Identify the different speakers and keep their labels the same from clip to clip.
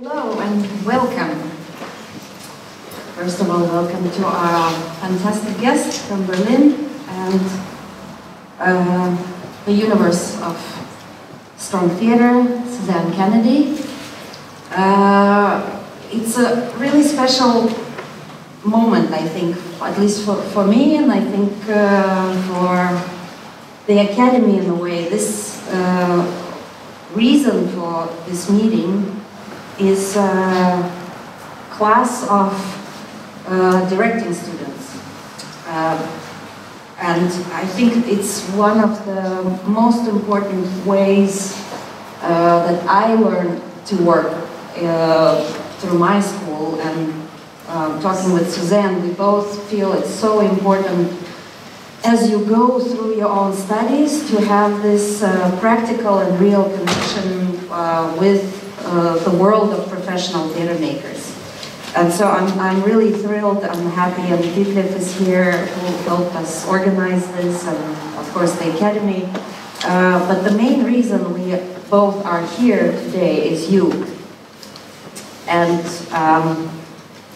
Speaker 1: Hello and welcome. First of all, welcome to our fantastic guest from Berlin and the universe of strong theater, Susanne Kennedy. It's a really special moment, I think, at least for me, and I think for the Academy in a way. This reason for this meeting is a class of directing students. And I think it's one of the most important ways that I learned to work through my school. And talking with Susanne, we both feel it's so important as you go through your own studies to have this practical and real connection with the world of professional theater makers. And so I'm really thrilled, I'm happy, and Detlef is here who helped us organize this, and of course the Academy. But the main reason we both are here today is you. And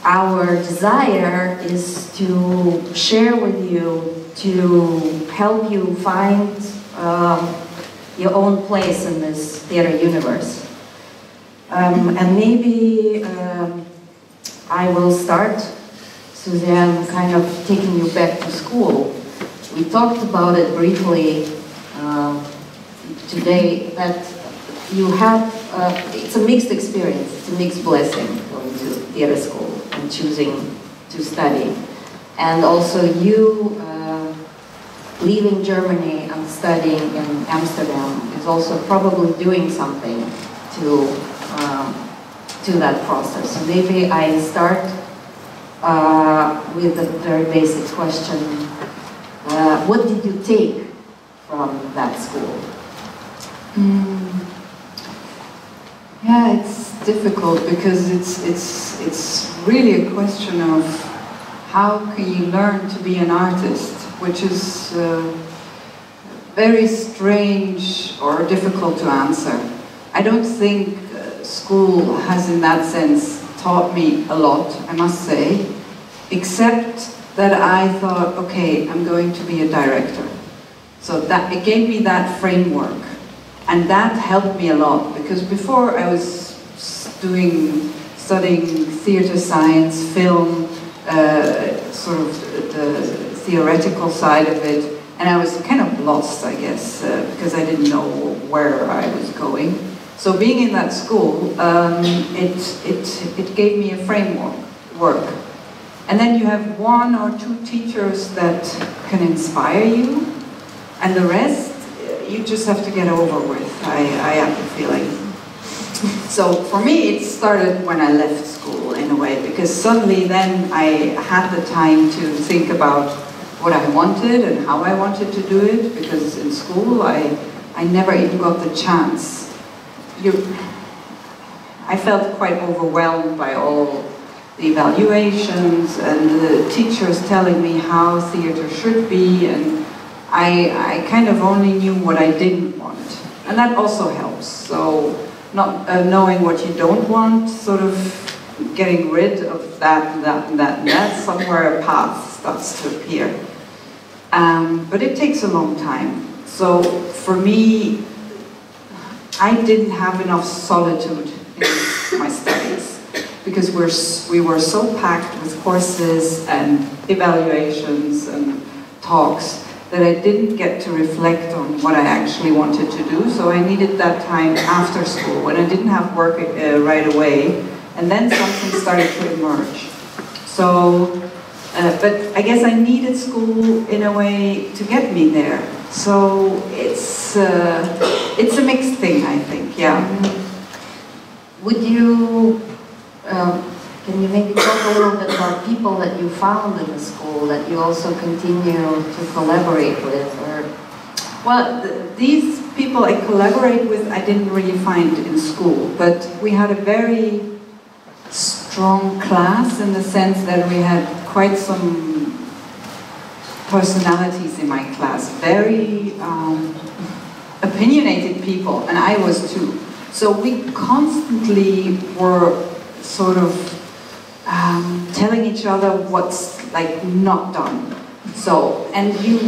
Speaker 1: our desire is to share with you, to help you find your own place in this theater universe. And maybe I will start, Susanne, kind of taking you back to school. We talked about it briefly today, that you have, it's a mixed experience, it's a mixed blessing going to theater school and choosing to study. And also you leaving Germany and studying in Amsterdam is also probably doing something to that process. So maybe I start with a very basic question. What did you take from that school?
Speaker 2: Yeah, it's difficult because it's really a question of how can you learn to be an artist, which is very strange or difficult to answer. I don't think school has in that sense taught me a lot, I must say, except that I thought, okay, I'm going to be a director. So that it gave me that framework, and that helped me a lot, because before I was studying theater science, film, sort of the theoretical side of it, and I was kind of lost, I guess, because I didn't know where I was going. So being in that school, it gave me a framework. And then you have one or two teachers that can inspire you, and the rest, you just have to get over with, I have the feeling. So for me, it started when I left school, in a way, because suddenly then I had the time to think about what I wanted and how I wanted to do it, because in school I never even got the chance. I felt quite overwhelmed by all the evaluations and the teachers telling me how theater should be, and I kind of only knew what I didn't want. And that also helps. So not knowing what you don't want, sort of getting rid of that, somewhere a path starts to appear. But it takes a long time. So for me, I didn't have enough solitude in my studies, because we were so packed with courses and evaluations and talks that I didn't get to reflect on what I actually wanted to do. So I needed that time after school, when I didn't have work right away, and then something started to emerge. So, but I guess I needed school in a way to get me there. So it's a mixed thing, I think, yeah.
Speaker 1: Would you, can you maybe talk a little bit about people that you found in the school that you also continue to collaborate with? Or?
Speaker 2: Well, these people I collaborate with, I didn't really find in school, but we had a very strong class in the sense that we had quite some personalities in my class, very opinionated people, and I was too. So we constantly were sort of telling each other what's like not done. So, and you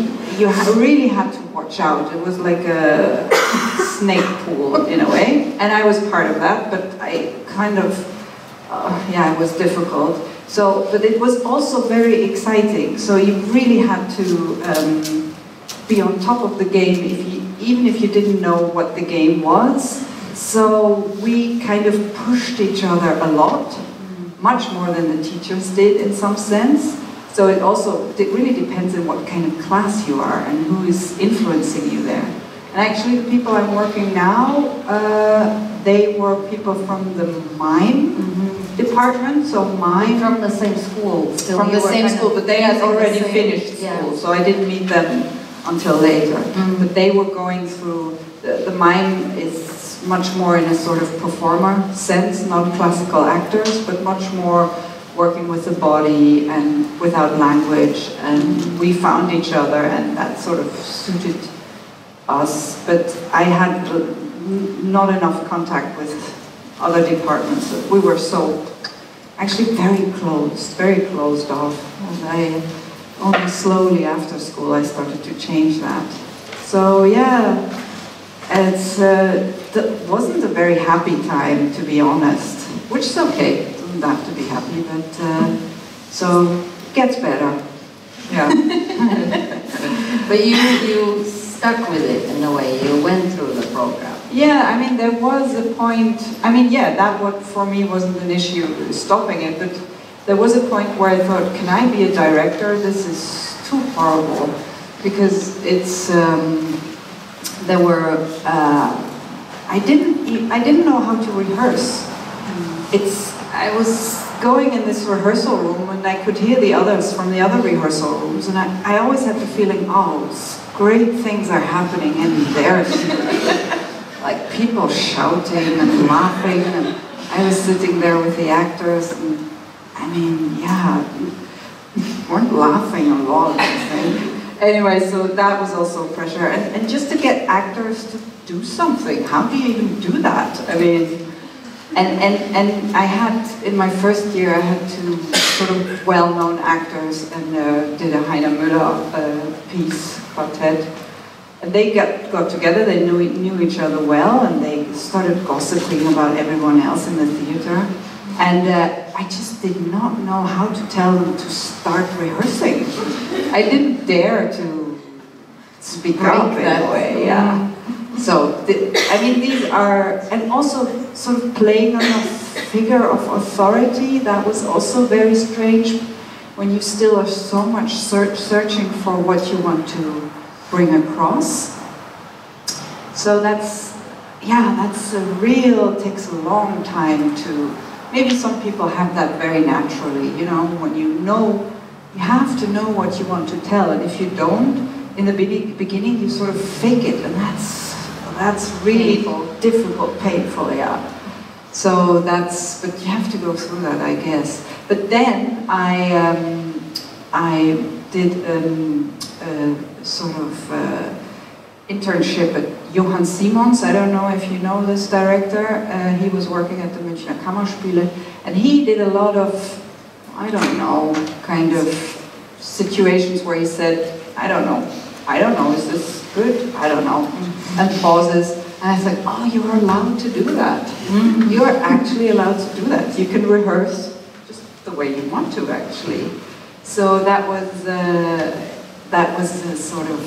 Speaker 2: really had to watch out. It was like a snake pool in a way, and I was part of that, but I kind of, yeah, it was difficult. So, but it was also very exciting. So you really had to be on top of the game, even if you didn't know what the game was. So we kind of pushed each other a lot, much more than the teachers did in some sense. So it really depends on what kind of class you are and who is influencing you there. And actually the people I'm working now, they were people from the mime department, so mime.
Speaker 1: From the same school. Still
Speaker 2: from the same school, but they had already finished school, so I didn't meet them until later. But they were going through, the mime is much more in a sort of performer sense, not classical actors, but much more working with the body and without language, and we found each other, and that sort of suited us. But I had not enough contact with other departments. We were so, actually very closed off. And I only slowly after school I started to change that. So yeah, it wasn't a very happy time, to be honest, which is okay. Have to be happy, but so it gets better. Yeah.
Speaker 1: But you stuck with it in a way. You went through the program.
Speaker 2: Yeah, I mean there was a point. I mean, yeah, that what for me wasn't an issue stopping it, but there was a point where I thought, can I be a director? This is too horrible, because it's there were I didn't know how to rehearse. I was going in this rehearsal room and I could hear the others from the other rehearsal rooms, and I always had the feeling, oh, great things are happening in there. Like people shouting and laughing, and I was sitting there with the actors, and I mean, yeah, weren't laughing a lot, I think. Anyway, so that was also pressure. And just to get actors to do something, how do you even do that? I mean, and I had, in my first year, I had two sort of well-known actors, and did a Heiner Müller piece, quartet. And they got together, they knew each other well, and they started gossiping about everyone else in the theater. And I just did not know how to tell them to start rehearsing. I didn't dare to speak up that way, yeah. So, I mean, these are, and also sort of playing on a figure of authority, that was also very strange when you still are so much searching for what you want to bring across. So that's, yeah, that's a takes a long time to, maybe some people have that very naturally, you know, when you have to know what you want to tell, and if you don't, in the beginning you sort of fake it, and that's really difficult, painful, yeah. So but you have to go through that, I guess. But then I did a sort of internship at Johann Simons. I don't know if you know this director. He was working at the Viešnią Kammerspiele, and he did a lot of, I don't know, kind of situations where he said, I don't know, is this good? I don't know. And pauses. And I said, oh, you are allowed to do that. You are actually allowed to do that. You can rehearse just the way you want to, actually. So that was a sort of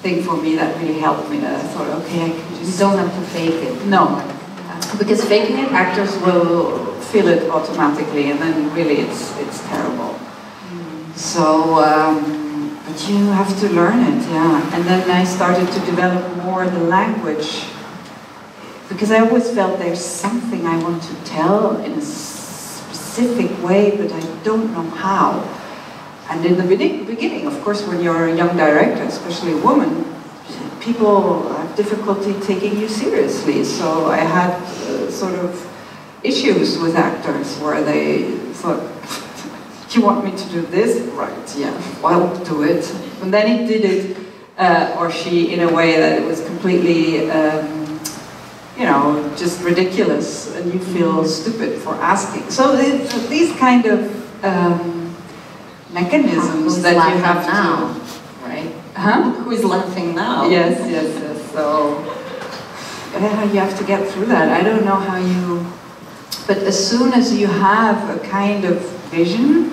Speaker 2: thing for me that really helped me, that I thought, okay, I can just...
Speaker 1: You don't have to fake it.
Speaker 2: No. Because faking it, actors will feel it automatically, and then really it's terrible. So, but you have to learn it, yeah. And then I started to develop more the language, because I always felt there's something I want to tell in a specific way, but I don't know how. And in the beginning, of course, when you're a young director, especially a woman, people have difficulty taking you seriously. So I had sort of issues with actors where they thought, you want me to do this? Right, yeah, well, do it. And then he did it, or she, in a way that it was completely, you know, just ridiculous, and you feel stupid for asking. So these kind of mechanisms that you have
Speaker 1: now,
Speaker 2: to...
Speaker 1: right?
Speaker 2: Huh?
Speaker 1: Who is laughing now?
Speaker 2: Yes, yes, yes. So you have to get through that. I don't know how you... But as soon as you have a kind of vision,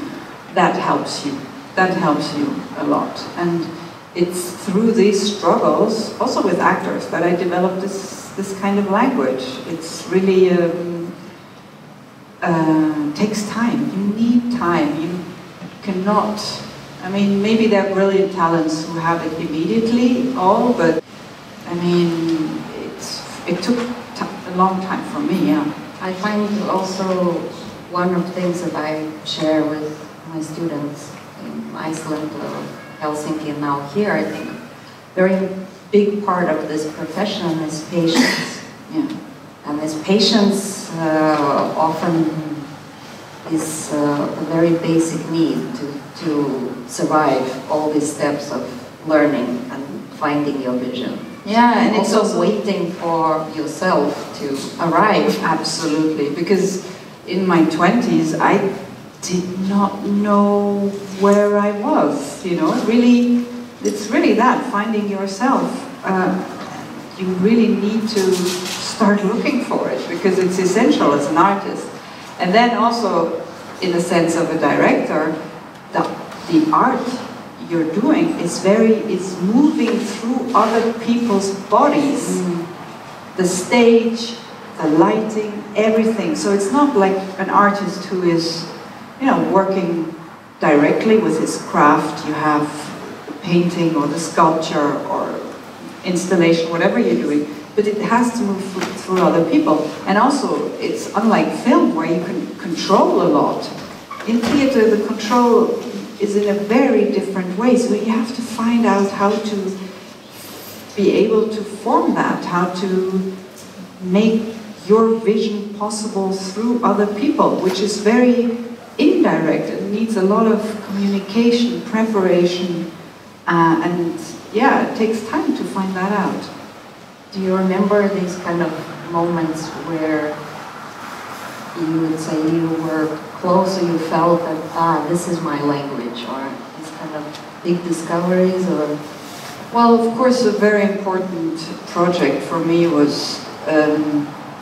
Speaker 2: that helps you. That helps you a lot. And it's through these struggles, also with actors, that I developed this kind of language. It's really takes time. You need time. You cannot... I mean, maybe there are brilliant talents who have it immediately, all, but I mean, it took a long time for me, yeah.
Speaker 1: I find also one of the things that I share with my students in Iceland or Helsinki and now here, I think very big part of this profession is patience.
Speaker 2: Yeah.
Speaker 1: And this patience often is a very basic need to survive all these steps of learning and finding your vision.
Speaker 2: Yeah, and it's
Speaker 1: also waiting for yourself to arrive.
Speaker 2: Absolutely, because in my 20s I did not know where I was, you know, really, it's really that, finding yourself. You really need to start looking for it, because it's essential as an artist. And then also, in the sense of a director, the art you're doing is it's moving through other people's bodies. The stage, the lighting, everything. So it's not like an artist who is, you know, working directly with his craft. You have the painting or the sculpture or installation, whatever you're doing, but it has to move through other people. And also, it's unlike film where you can control a lot. In theater, the control is in a very different way, so you have to find out how to be able to form that, how to make your vision possible through other people, which is very indirect. It needs a lot of communication, preparation, and yeah, it takes time to find that out.
Speaker 1: Do you remember these kind of moments where you would say you were close, or you felt that, this is my language, or these kind of big discoveries, or?
Speaker 2: Well, of course, a very important project for me was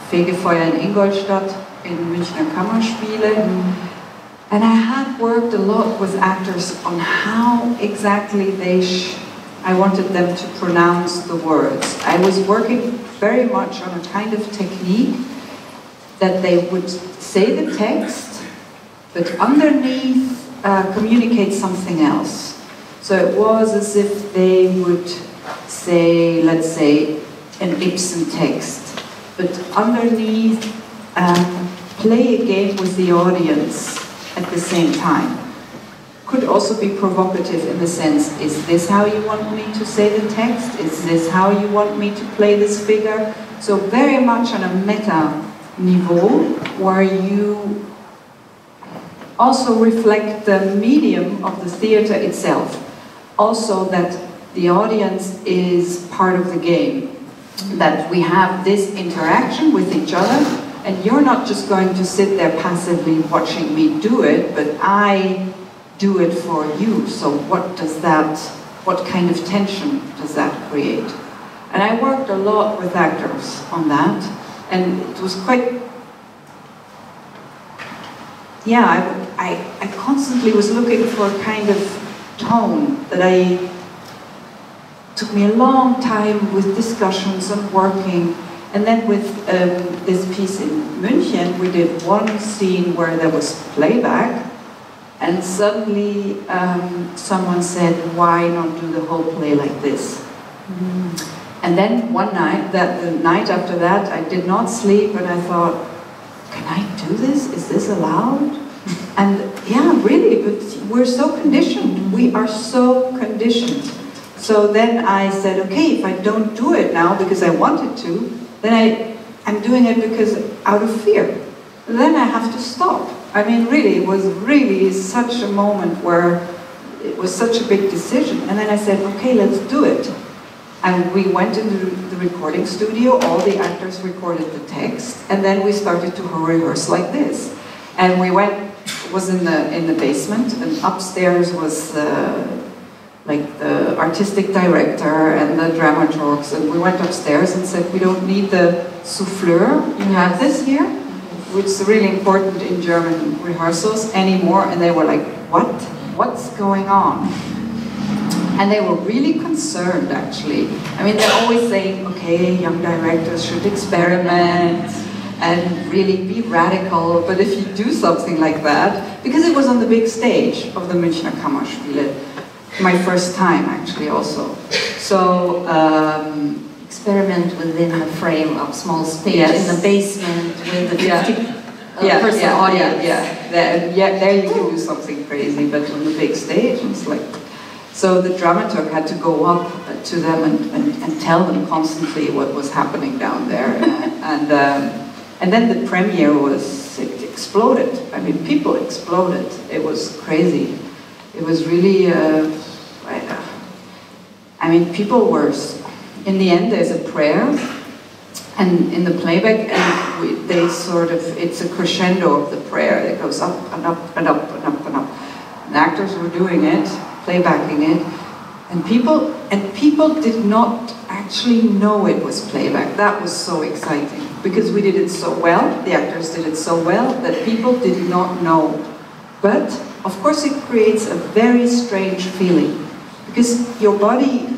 Speaker 2: Fegefeuer in Ingolstadt in Münchner Kammerspiele. And I had worked a lot with actors on how exactly I wanted them to pronounce the words. I was working very much on a kind of technique that they would say the text, but underneath communicate something else. So it was as if they would say, let's say, an Ibsen text, but underneath play a game with the audience at the same time. Could also be provocative in the sense, is this how you want me to say the text? Is this how you want me to play this figure? So very much on a meta niveau, where you also reflect the medium of the theater itself. Also that the audience is part of the game. That we have this interaction with each other, and you're not just going to sit there passively watching me do it, but I do it for you. So what kind of tension does that create? And I worked a lot with actors on that, and it was quite, yeah, I constantly was looking for a kind of tone that took me a long time with discussions and working. And then with this piece in München, we did one scene where there was playback, and suddenly someone said, why not do the whole play like this? And then one night, the night after that, I did not sleep, and I thought, can I do this? Is this allowed? And yeah, really, but we're so conditioned. We are so conditioned. So then I said, okay, if I don't do it now because I wanted to, then I'm doing it because out of fear. Then I have to stop. I mean, really, it was really such a moment where it was such a big decision. And then I said, okay, let's do it. And we went into the recording studio, all the actors recorded the text, and then we started to rehearse like this. And we went, it was in the basement, and upstairs was like the artistic director and the dramaturgs, and we went upstairs and said, we don't need the souffleur, you have this here, which is really important in German rehearsals anymore, and they were like, what? What's going on? And they were really concerned, actually. I mean, they're always saying, okay, young directors should experiment and really be radical, but if you do something like that, because it was on the big stage of the Münchner Kammerspiele, my first time, actually, also. So,
Speaker 1: experiment within the frame of small stage,
Speaker 2: yes,
Speaker 1: in the basement with the 50-person audience.
Speaker 2: There you can do something crazy, but on the big stage, it's like... So the dramaturg had to go up to them and tell them constantly what was happening down there. And then the premiere was, it exploded. I mean, people exploded. It was crazy. It was really, I mean, people were, in the end there's a prayer, and in the playback, and they sort of, it's a crescendo of the prayer. It goes up and up and up and up and up. And the actors were doing it, playbacking it, and people did not actually know it was playback. That was so exciting, because we did it so well, the actors did it so well, that people did not know. But, of course, it creates a very strange feeling, because your body...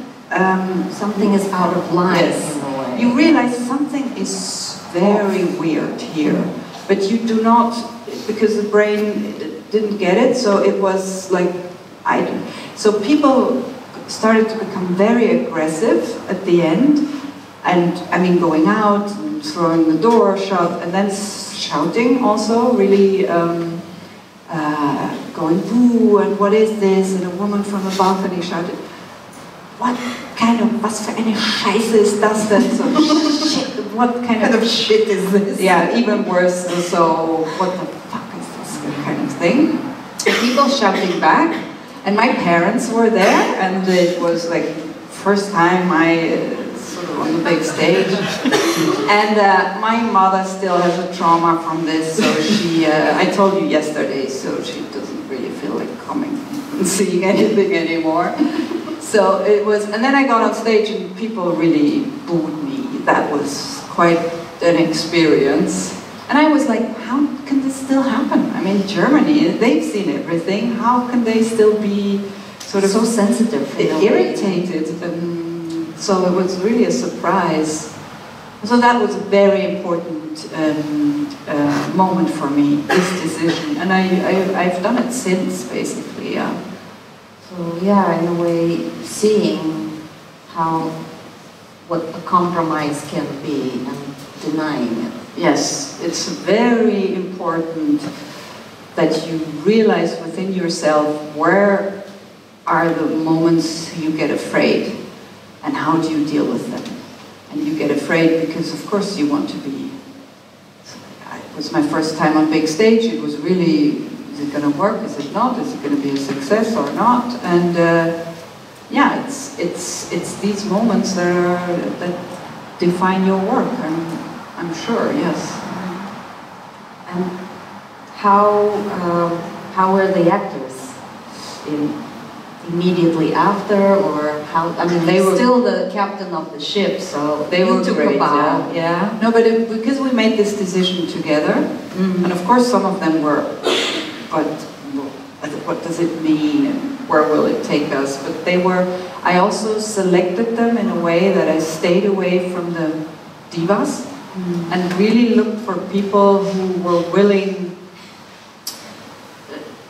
Speaker 1: something is out of line,
Speaker 2: yes,
Speaker 1: in a way.
Speaker 2: You realize something is very weird here, but you do not, because the brain didn't get it, so it was like, so people started to become very aggressive at the end, and I mean going out, and throwing the door shut, and then shouting also, really going boo, and what is this, and a woman from the balcony shouted, what kind of, was für eine Scheiße ist das denn? So, shit, what kind of shit is this? Yeah, even worse, so, what the fuck is this kind of thing? And people shouting back, and my parents were there, and it was like, first time I sort of on the big stage, and my mother still has a trauma from this, so she, I told you yesterday, so she doesn't really feel like coming and seeing anything anymore. So it was, and then I got on stage and people really booed me. That was quite an experience. And I was like, how can this still happen? I mean, Germany, they've seen everything. How can they still be sort of
Speaker 1: so sensitive,
Speaker 2: irritated? And so it was really a surprise. So that was a very important moment for me, this decision. And I've done it since, basically, yeah.
Speaker 1: So yeah, in a way, seeing what a compromise can be and denying it.
Speaker 2: Yes, it's very important that you realize within yourself where are the moments you get afraid and how do you deal with them. And you get afraid because of course you want to be, it was my first time on big stage, it was really, is it going to work, is it not, is it going to be a success or not? And yeah, it's these moments that define your work, I'm sure, yes.
Speaker 1: And how were the actors immediately after, or how? I mean, they were still the captain of the ship, so
Speaker 2: they were great.
Speaker 1: Yeah.
Speaker 2: No, but because we made this decision together, and of course some of them were, but what does it mean, and where will it take us? But they were. I also selected them in a way that I stayed away from the divas. And really looked for people who were willing,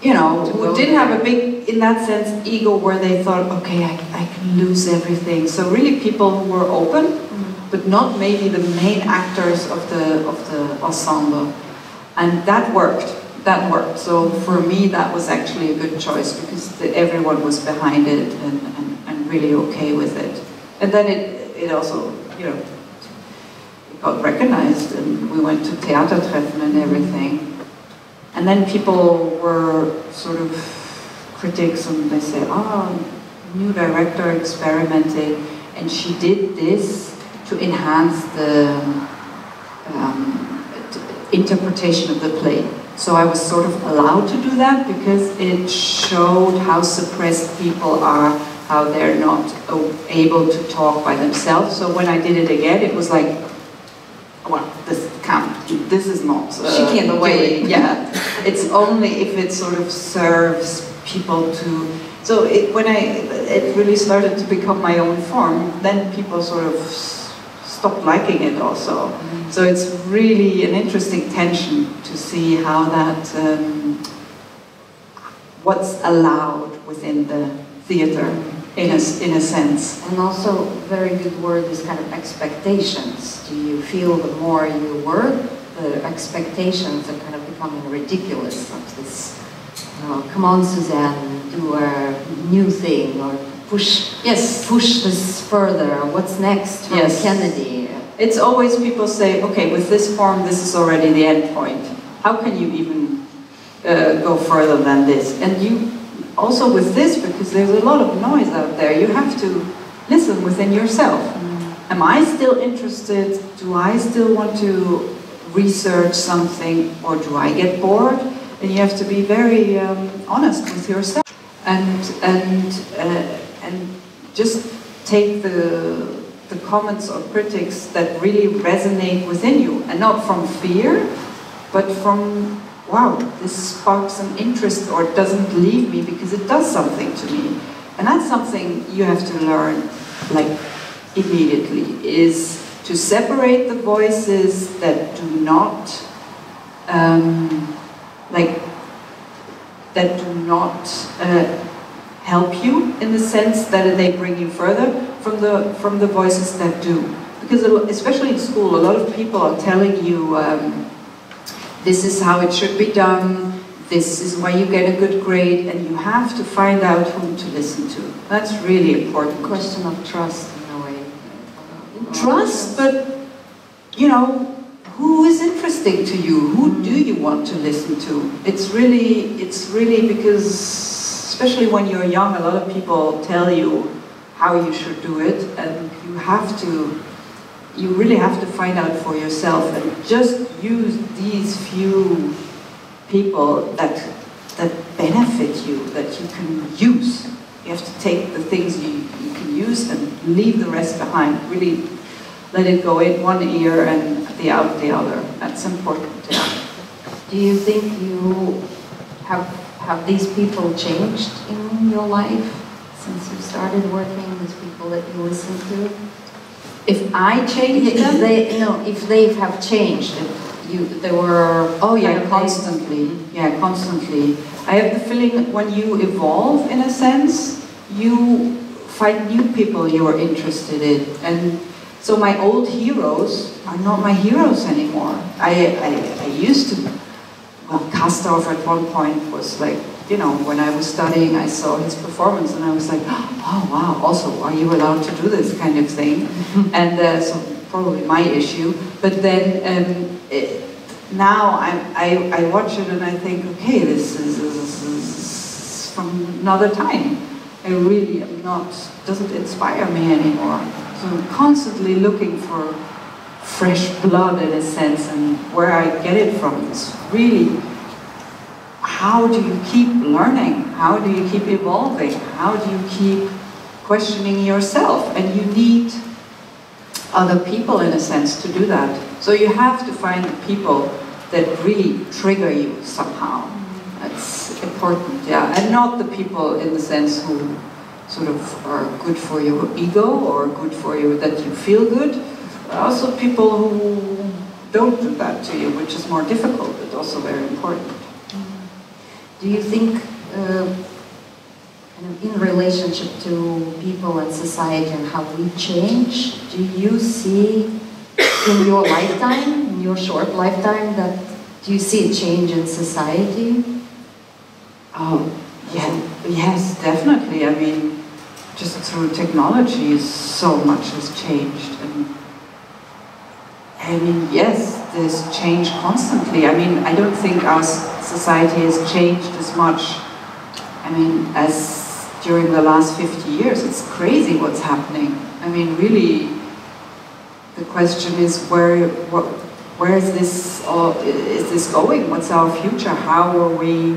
Speaker 2: you know, who didn't have a big, in that sense, ego where they thought, okay, I can lose everything. So really people who were open, but not maybe the main actors of the ensemble. And that worked. That worked. So for me, that was actually a good choice because everyone was behind it and really okay with it. And then it also, you know, got recognized, and we went to teatre and everything. And then people were sort of critics, and they say, oh, new director experimenting. and she did this to enhance the interpretation of the play. So I was sort of allowed to do that because it showed how suppressed people are, how they're not able to talk by themselves. So when I did it again, it was like, well, this can't, this is not
Speaker 1: she can't
Speaker 2: the way. Yeah, it's only if it sort of serves people to. So it really started to become my own form. Then people sort of stopped liking it also. So it's really an interesting tension to see how that what's allowed within the theater. In a sense.
Speaker 1: And also, very good word is kind of expectations. Do you feel the more you work, the expectations are kind of becoming ridiculous? Of this, come on, Susanne, do a new thing, or push this further. What's next from Kennedy?
Speaker 2: It's always people say, okay, with this form, this is already the end point. How can you even go further than this? And you. Also with this, because there's a lot of noise out there, you have to listen within yourself. Am I still interested? Do I still want to research something, or do I get bored? And you have to be very honest with yourself, and just take the comments or critics that really resonate within you, and not from fear, but from, wow, this sparks some interest, or it doesn't leave me because it does something to me. And that's something you have to learn, like, immediately, is to separate the voices that do not, help you in the sense that they bring you further, from the voices that do. Because especially in school, a lot of people are telling you, this is how it should be done, this is why you get a good grade, and you have to find out whom to listen to. That's really important.
Speaker 1: Question of trust, in a way.
Speaker 2: Trust, but, you know, who is interesting to you? Who do you want to listen to? It's really because, especially when you're young, a lot of people tell you how you should do it, and you really have to find out for yourself, and just use these few people that benefit you, that you can use. You have to take the things you can use and leave the rest behind. Really let it go in one ear and out the other. That's important. Yeah.
Speaker 1: Do you think you have these people changed in your life since you started working, these people that you listen to?
Speaker 2: If I changed them?
Speaker 1: If they have changed, they were...
Speaker 2: Oh yeah, constantly. Yeah, constantly. I have the feeling that when you evolve, in a sense, you find new people you are interested in. And so my old heroes are not my heroes anymore. I used to... Well, Kastorf at one point was like, you know, when I was studying, I saw his performance and I was like, oh wow, also, are you allowed to do this kind of thing? And so probably my issue. But then now I watch it and I think, okay, this is from another time. I really am not, doesn't inspire me anymore. So I'm constantly looking for fresh blood in a sense, and where I get it from is really, how do you keep learning? How do you keep evolving? How do you keep questioning yourself? And you need other people, in a sense, to do that. So you have to find people that really trigger you somehow. That's important, yeah. And not the people in the sense who sort of are good for your ego or good for you, that you feel good. Also people who don't do that to you, which is more difficult, but also very important.
Speaker 1: Do you think, in relationship to people and society and how we change, do you see in your lifetime, in your short lifetime, do you see a change in society?
Speaker 2: Oh, yeah, yes, definitely. I mean, just through technology, so much has changed. And I mean, yes, there's change constantly. I mean, I don't think our society has changed as much, I mean, as during the last 50 years. It's crazy what's happening. I mean, really, the question is where is this going? What's our future? How are we,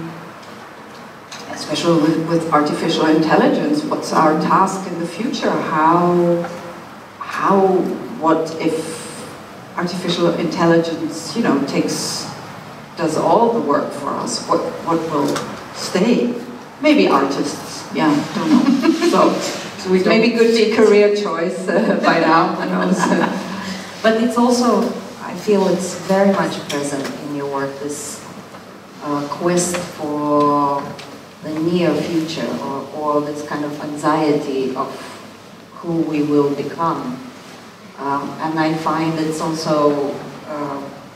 Speaker 2: especially with artificial intelligence, what's our task in the future? What if artificial intelligence, you know, does all the work for us? What will stay? Maybe artists, yeah, don't know. So we maybe good career choice by now, who knows.
Speaker 1: But it's also, I feel it's very much present in your work, this quest for the near future, or this kind of anxiety of who we will become. And I find it's also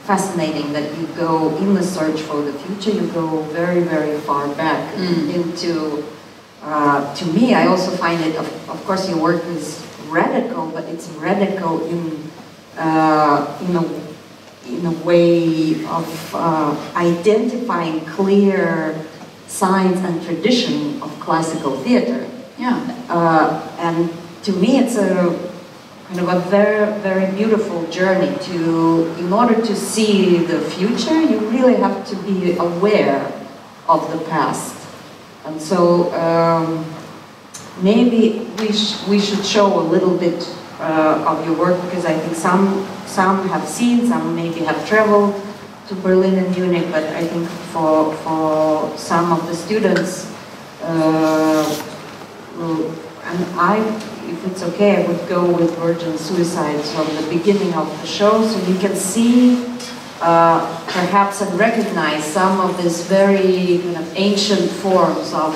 Speaker 1: fascinating that you go in the search for the future, you go very, very far back into, to me, I also find it, of course your work is radical, but it's radical in a way of identifying clear signs and tradition of classical theater.
Speaker 2: Yeah.
Speaker 1: And to me it's a kind of a very, very beautiful journey in order to see the future, you really have to be aware of the past. And so maybe we should show a little bit of your work, because I think some have seen, some maybe have traveled to Berlin and Munich, but I think for some of the students, if it's okay, I would go with Virgin Suicides from the beginning of the show, so you can see perhaps and recognize some of these very kind of ancient forms of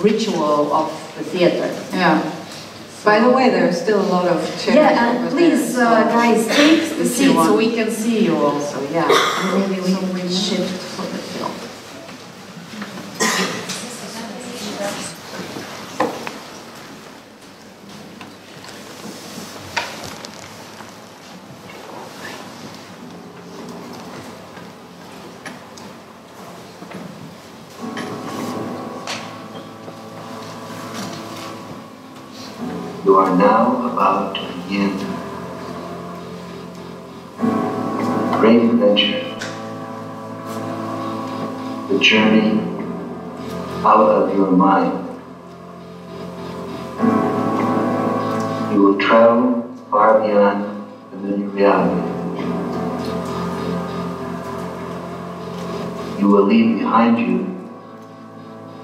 Speaker 1: ritual of the theater.
Speaker 2: Yeah. By the way, there's still a lot of chairs.
Speaker 1: Yeah, and please, guys, take the seat so we can see you also. Yeah, and maybe we can shift for the film.
Speaker 3: You are now about to begin a great adventure, the journey out of your mind. You will travel far beyond familiar reality. You will leave behind you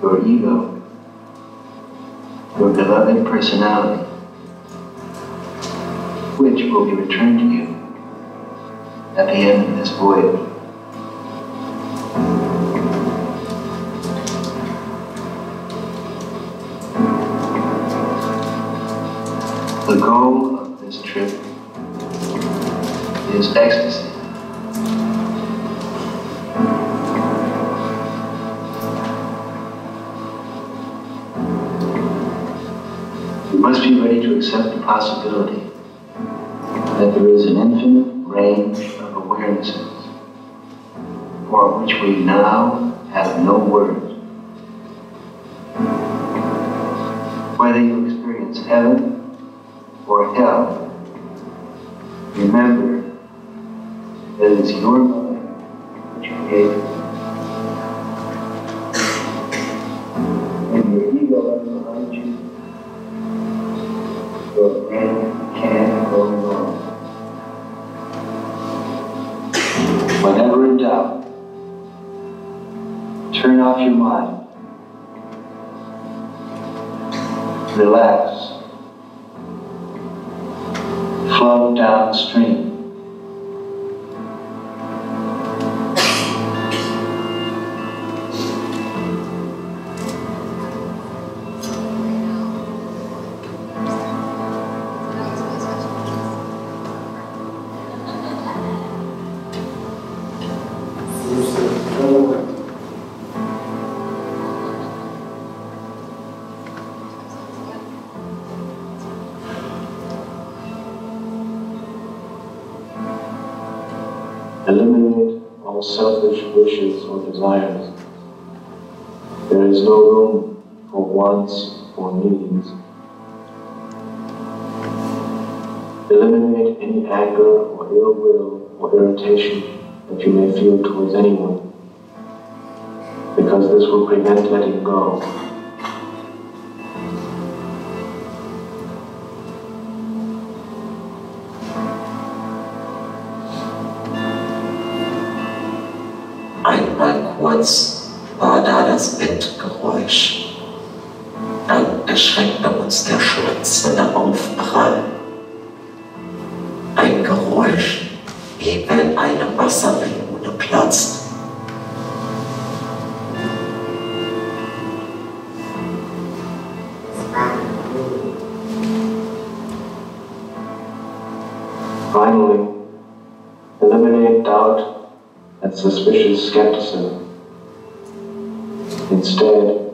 Speaker 3: your ego, your beloved personality, which will be returned to you at the end of this voyage. The goal of this trip is ecstasy. You must be ready to accept the possibility that there is an infinite range of awarenesses for which we now have no words. Whether you experience heaven or hell, remember that it is your mind which created. When your ego left behind you, your brain can't go wrong. Whenever in doubt, turn off your mind. Relax. Float downstream. Eliminate all selfish wishes or desires. There is no room for wants or needs. Eliminate any anger or ill will or irritation that you may feel towards anyone, because this will prevent letting go.
Speaker 4: Einmal kurz war da das Windgeräusch. Dann erschreckte uns der schlitzende Aufprall. Ein Geräusch, wie wenn eine Wassermelone platzt.
Speaker 3: Finally, eliminate doubt and suspicious skepticism. Instead,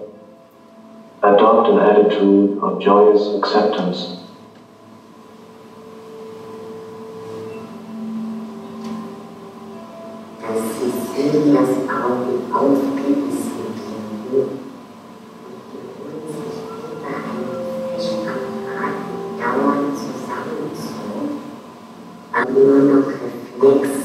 Speaker 3: adopt an attitude of joyous acceptance.
Speaker 5: Silvias Augen aufgerissen blieben und die unsichtbaren Festapparat dauernd zusammenzog, aber nur noch Reflexe.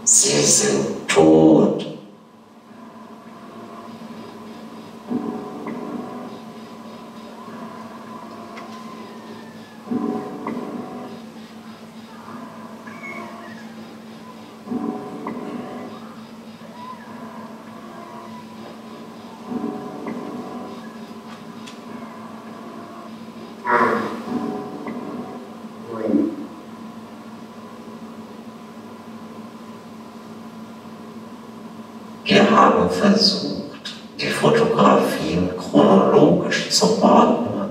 Speaker 4: Sie sind tot. Wir haben versucht, die Fotografien chronologisch zu ordnen.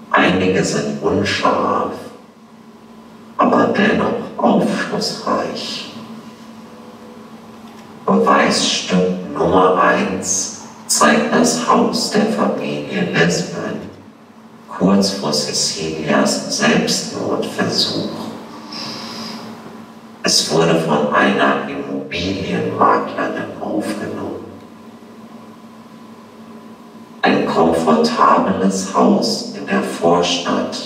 Speaker 4: Einige sind unscharf, aber dennoch aufschlussreich. Beweisstück Nummer 1 zeigt das Haus der Familie Lisbon, kurz vor Cecilias Selbstmordversuch. Es wurde von einer Immobilienmaklerin aufgenommen. Ein komfortables Haus in der Vorstadt.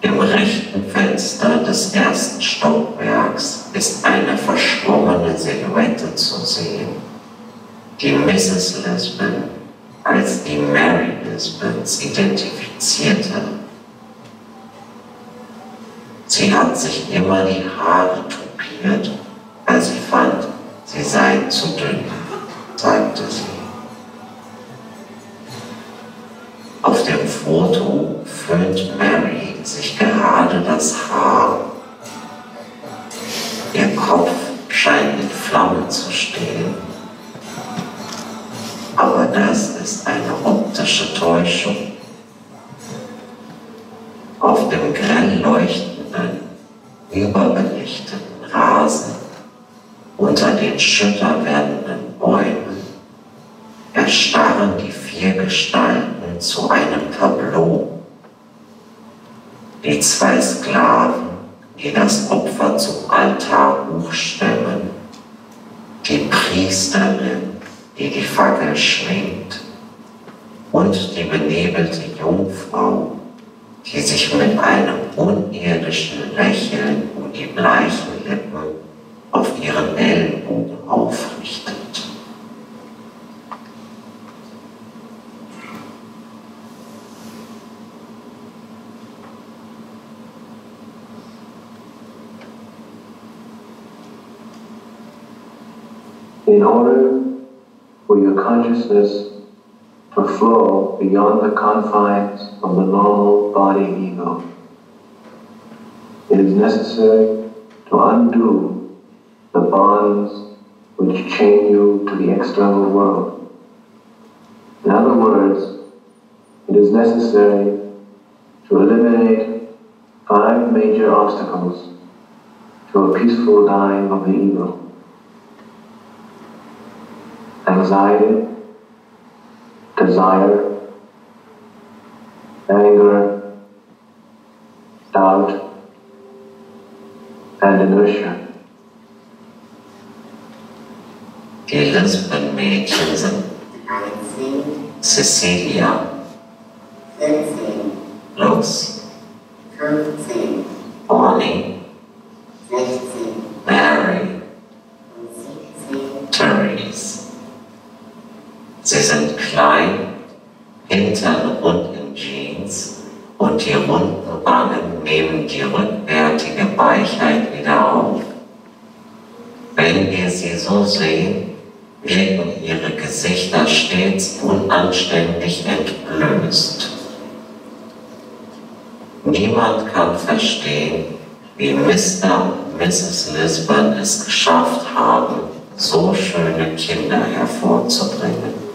Speaker 4: Im rechten Fenster des ersten Stockwerks ist eine verschwommene Silhouette zu sehen, die Mrs. Lisbon als die Mary Lisbons identifizierte. Sie hat sich immer die Haare tupiert, weil sie fand, sie seien zu dünn, sagte sie. Auf dem Foto föhnt Mary sich gerade das Haar. Ihr Kopf scheint in Flammen zu stehen. Aber das ist eine optische Täuschung. Auf dem grell leuchtenden, überbelichteten Rasen unter den schütter werdenden Bäumen erstarren die 4 Gestalten zu einem Tableau. Die 2 Sklaven, die das Opfer zum Altar hochstemmen, die Priesterin, die die Fackel schwingt, und die benebelte Jungfrau, die sich mit einem unirdischen Lächeln um die bleichen Lippen auf ihren Ellenbogen aufrichtet.
Speaker 3: In order for your consciousness to flow beyond the confines of the normal body ego, it is necessary to undo the bonds which chain you to the external world. In other words, it is necessary to eliminate 5 major obstacles to a peaceful dying of the ego. anxiety, desire, anger, doubt, and inertia.
Speaker 4: Die Lesbenmädchen sind
Speaker 5: 13,
Speaker 4: Cecilia,
Speaker 5: 14,
Speaker 4: Lux,
Speaker 5: 15,
Speaker 4: Bonnie,
Speaker 5: 16
Speaker 4: Mary,
Speaker 5: und 17.
Speaker 4: Therese. Sie sind klein, Hintern rund in Jeans und die runden Wangen nehmen die rückwärtige Weichheit wieder auf. Wenn wir sie so sehen, wirken ihre Gesichter stets unanständig entblößt. Niemand kann verstehen, wie Mr. und Mrs. Lisbon es geschafft haben, so schöne Kinder hervorzubringen.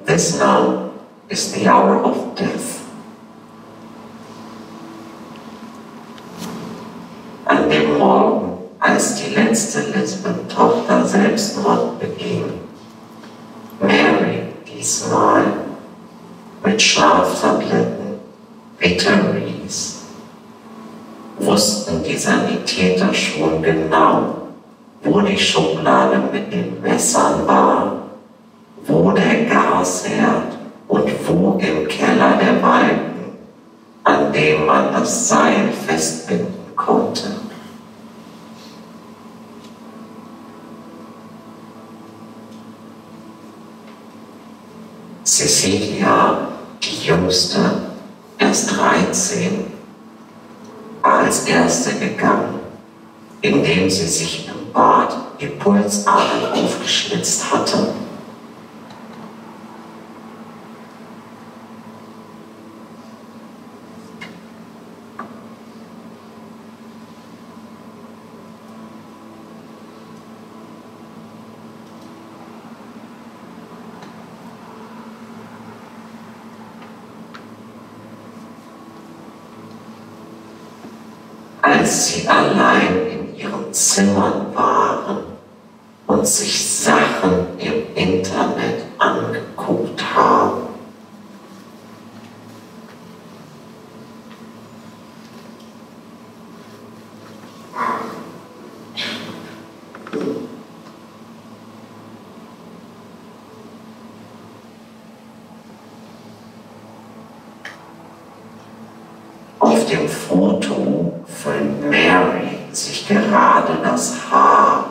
Speaker 4: This now is the hour of death. An dem Morgen, als die letzte Lisbon-Tochter Selbstmord beging, Mary diesmal mit Schlaftabletten wie Therese, wussten die Sanitäter schon genau, wo die Schublade mit den Messern war, wo der Gasherd und wo im Keller der Balken, an dem man das Seil festbinden konnte. Cecilia, die Jüngste, erst 13, war als Erste gegangen, indem sie sich im Bad die Pulsadern aufgeschlitzt hatte. Als sie allein in ihren Zimmern waren und sich Sachen im Internet angeguckt haben, auf dem Foto föhnt Mary sich gerade das Haar.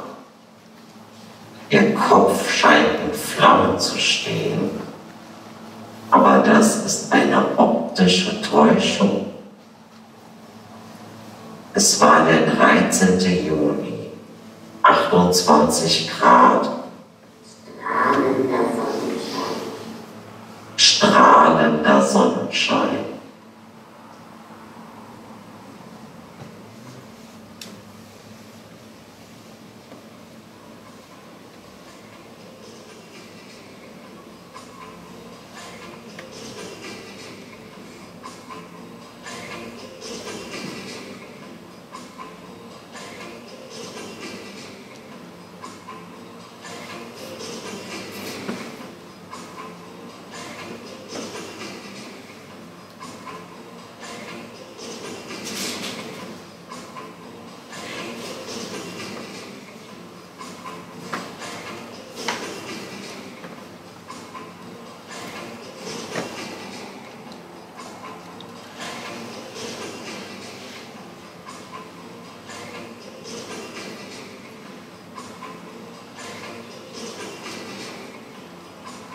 Speaker 4: Ihr Kopf scheint in Flammen zu stehen. Aber das ist eine optische Täuschung. Es war der 13. Juni, 28 Grad.
Speaker 5: Strahlender Sonnenschein.
Speaker 4: Sonnenschein.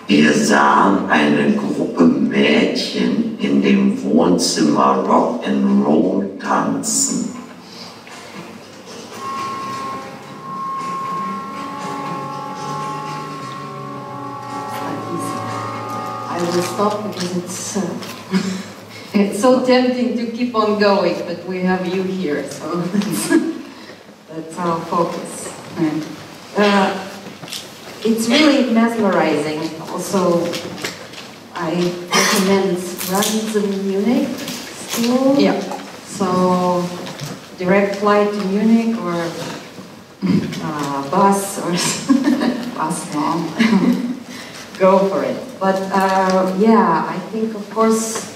Speaker 4: Wir sahen eine Gruppe Mädchen in dem Wohnzimmer Rock'n'Roll tanzen.
Speaker 1: I will stop because it's so tempting to keep on going, but we have you here, so that's our focus. It's really mesmerizing. Also, I recommend runs in Munich still.
Speaker 2: Yeah.
Speaker 1: So, direct flight to Munich or bus or bus long. Go for it. But yeah, I think of course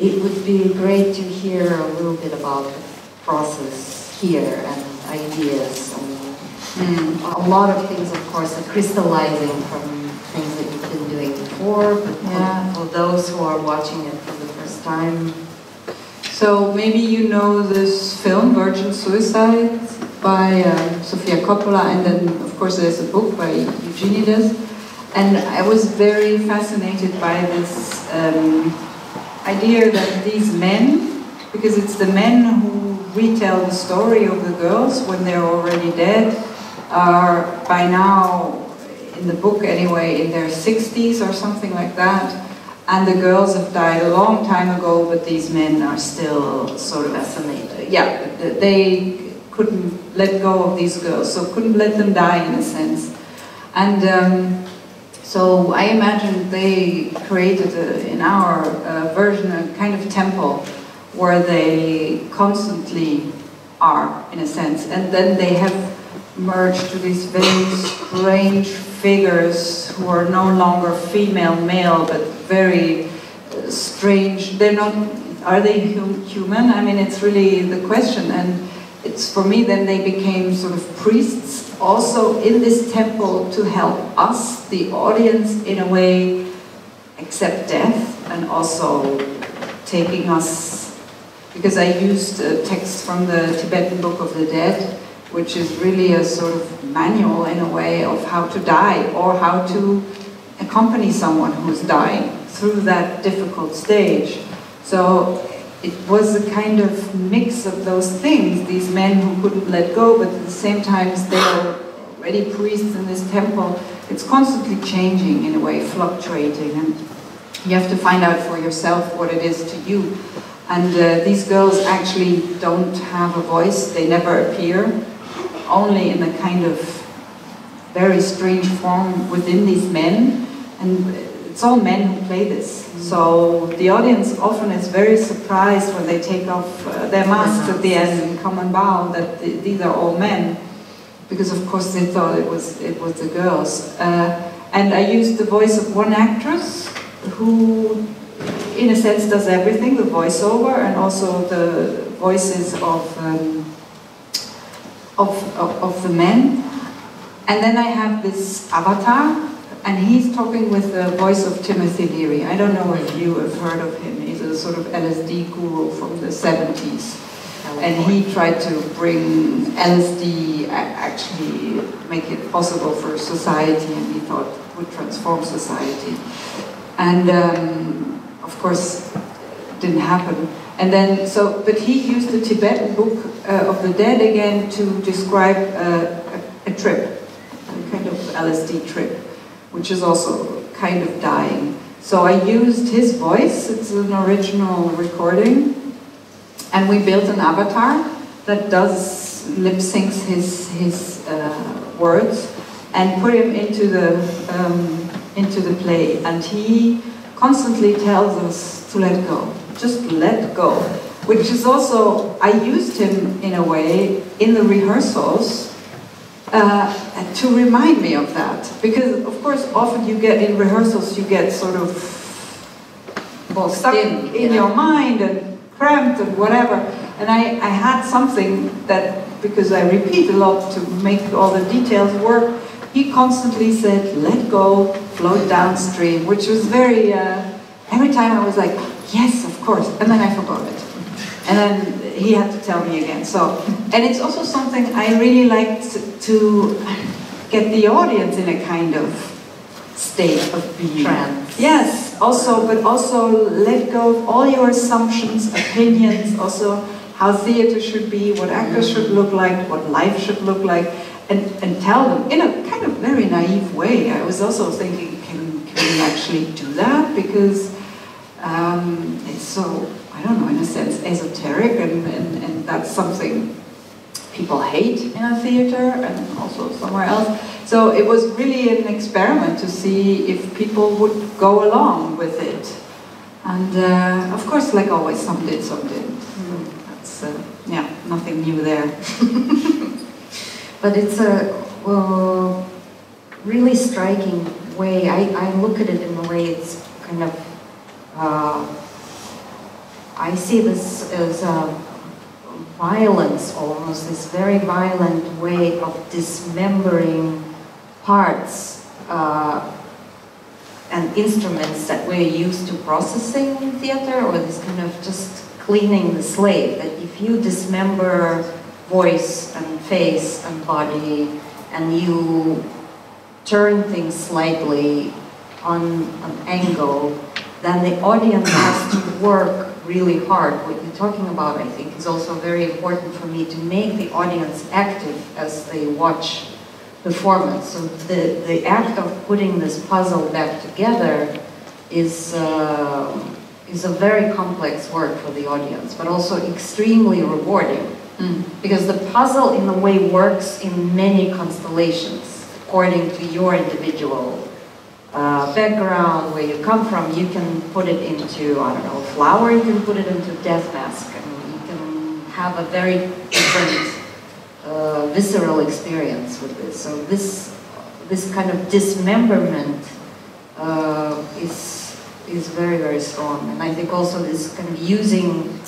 Speaker 1: it would be great to hear a little bit about the process here and ideas. And a lot of things, of course, are crystallizing from things that you've been doing before, but for those who are watching it for the first time.
Speaker 2: So maybe you know this film, Virgin Suicide, by Sofia Coppola, and then of course there's a book by Eugenides. And I was very fascinated by this idea that these men, because it's the men who retell the story of the girls when they're already dead, are by now, in the book anyway, in their 60s or something like that, and the girls have died a long time ago, but these men are still sort of fascinated. Yeah, they couldn't let go of these girls, so couldn't let them die in a sense. And so I imagine they created, in our version, a kind of temple where they constantly are, in a sense, and then they have merged to these very strange figures who are no longer female, male, but very strange. They're not, are they human? I mean, it's really the question. And it's, for me, then they became sort of priests also in this temple to help us, the audience, in a way, accept death, and also taking us, because I used a text from the Tibetan Book of the Dead, which is really a sort of manual in a way of how to die or how to accompany someone who's dying through that difficult stage. So it was a kind of mix of those things, these men who couldn't let go, but at the same time they are already priests in this temple. It's constantly changing in a way, fluctuating, and you have to find out for yourself what it is to you. And these girls actually don't have a voice, they never appear, only in a kind of very strange form within these men, and it's all men who play this. So the audience often is very surprised when they take off their masks at the end and come and bow that these are all men, because of course they thought it was the girls. And I used the voice of one actress who, in a sense, does everything, the voiceover and also the voices of the men. And then I have this avatar, and he's talking with the voice of Timothy Leary. I don't know if you have heard of him. He's a sort of LSD guru from the 70s. And he tried to bring LSD, actually make it possible for society, and he thought it would transform society. And of course, it didn't happen. And then, but he used the Tibetan Book of the Dead again to describe a trip, a kind of LSD trip, which is also kind of dying. So I used his voice, it's an original recording, and we built an avatar that does lip syncs his words, and put him into the play. And he constantly tells us to let go, just let go. Which is also, I used him in a way in the rehearsals to remind me of that. Because of course often you get in rehearsals, you get sort of stuck in your mind and cramped and whatever. And I had something that, because I repeat a lot to make all the details work, he constantly said, let go, float downstream, which was very, every time I was like, yes, of course, and then I forgot it. And then he had to tell me again. So, and it's also something I really like to get the audience in a kind of state of being.
Speaker 1: Trance.
Speaker 2: Yes, also, but also let go of all your assumptions, opinions, also how theater should be, what actors should look like, what life should look like, and tell them in a kind of very naive way. I was also thinking, can we actually do that? Because it's so, I don't know, in a sense, esoteric, and that's something people hate in a theater and also somewhere else. So it was really an experiment to see if people would go along with it. And of course, like always, some did, some didn't. That's, yeah, nothing new there.
Speaker 1: But it's a really striking way. I look at it in a way it's kind of, I see this as violence almost, this very violent way of dismembering parts and instruments that we're used to processing in theater, or this kind of just cleaning the slate, that if you dismember voice and face and body and you turn things slightly on an angle, then the audience has to work really hard. What you're talking about, I think, is also very important for me, to make the audience active as they watch performance. So the act of putting this puzzle back together is a very complex work for the audience, but also extremely rewarding. Because the puzzle in a way works in many constellations according to your individual background, where you come from. You can put it into, I don't know, a flower, you can put it into death mask, and you can have a very different visceral experience with this. So this kind of dismemberment is very, very strong. And I think also this kind of using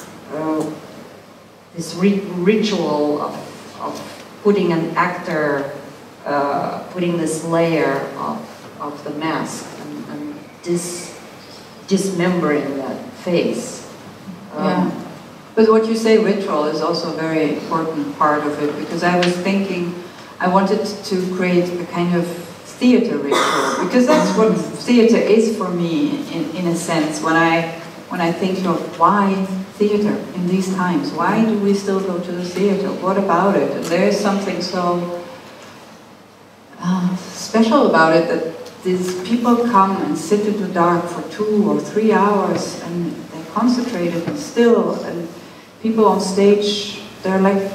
Speaker 1: this ritual of putting an actor, putting this layer of the mask and dismembering that face.
Speaker 2: Yeah. But what you say, ritual, is also a very important part of it, because I was thinking I wanted to create a kind of theater ritual, because that's what theater is for me in a sense. When I think of why theater in these times, why do we still go to the theater? What about it? And there is something so special about it, that these people come and sit in the dark for 2 or 3 hours, and they're concentrated and still, and people on stage, they're like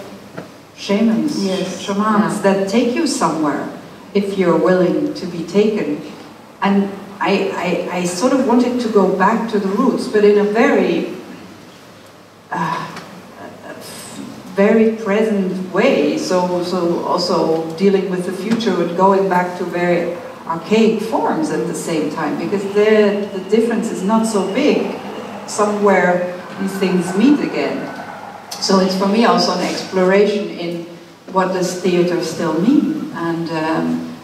Speaker 2: shamans, shamans, that take you somewhere if you're willing to be taken. And I sort of wanted to go back to the roots, but in a very very present way, so also dealing with the future and going back to very archaic forms at the same time, because the difference is not so big. Somewhere these things meet again. So it's for me also an exploration in what does theater still mean, and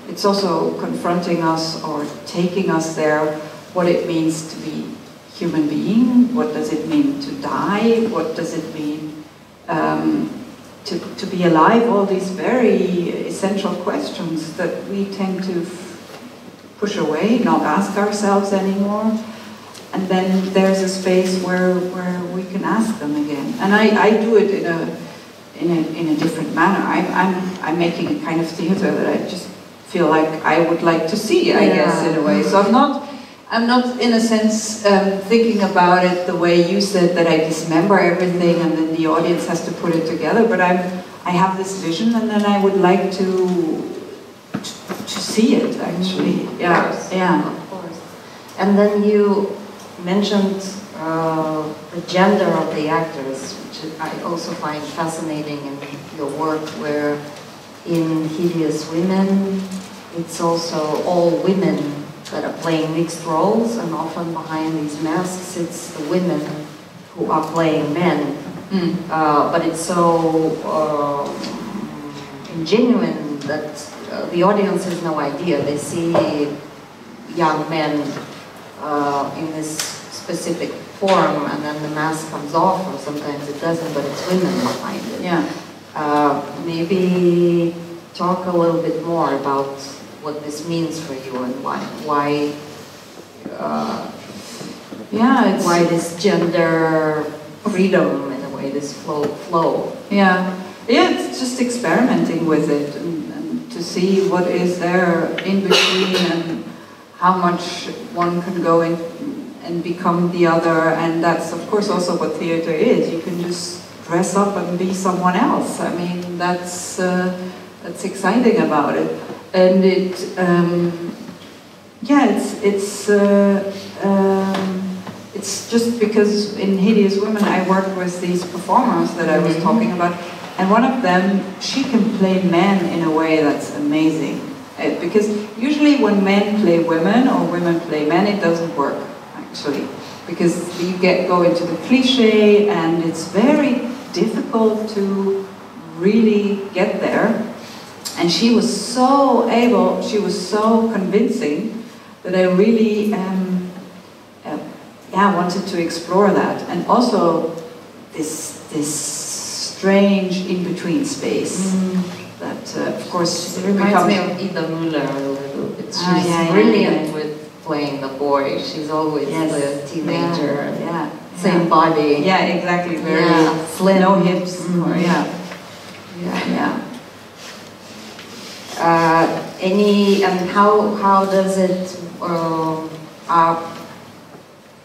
Speaker 2: it's also confronting us or taking us there, what it means to be human being, what does it mean to die, what does it mean to be alive, all these very essential questions that we tend to push away, not ask ourselves anymore. And then there's a space where we can ask them again. And I do it in a different manner. I'm making a kind of theater that I just feel like I would like to see, I guess, in a way. So I'm not I'm not, in a sense, thinking about it the way you said, that I dismember everything and then the audience has to put it together, but I have this vision and then I would like to see it, actually. Yeah, yeah.
Speaker 1: Of course. And then you mentioned the gender of the actors, which I also find fascinating in your work, where in Hideous Women, it's also all women that are playing mixed roles, and often behind these masks it's the women who are playing men. But it's so ingenuine that the audience has no idea. They see young men in this specific form, and then the mask comes off, or sometimes it doesn't, but it's women behind it.
Speaker 2: Yeah.
Speaker 1: Maybe talk a little bit more about what this means for you and why this gender freedom, in a way, this flow.
Speaker 2: Yeah, it's just experimenting with it and to see what is there in between and how much one can go in and become the other. And that's, of course, also what theater is. You can just dress up and be someone else. I mean, that's exciting about it. And it's just because in Hideous Women I worked with these performers that I was talking about, and one of them, she can play men in a way that's amazing. Because usually when men play women or women play men, it doesn't work, actually. Because you go into the cliche, and it's very difficult to really get there. And she was so able, she was so convincing that I really wanted to explore that. And also this strange in-between space that, of course,
Speaker 1: it reminds me of Ida Müller a little bit. She's brilliant with playing the boy. She's always the teenager. Same body.
Speaker 2: Yeah, exactly. Very
Speaker 1: slim.
Speaker 2: No hips.
Speaker 1: And how does it?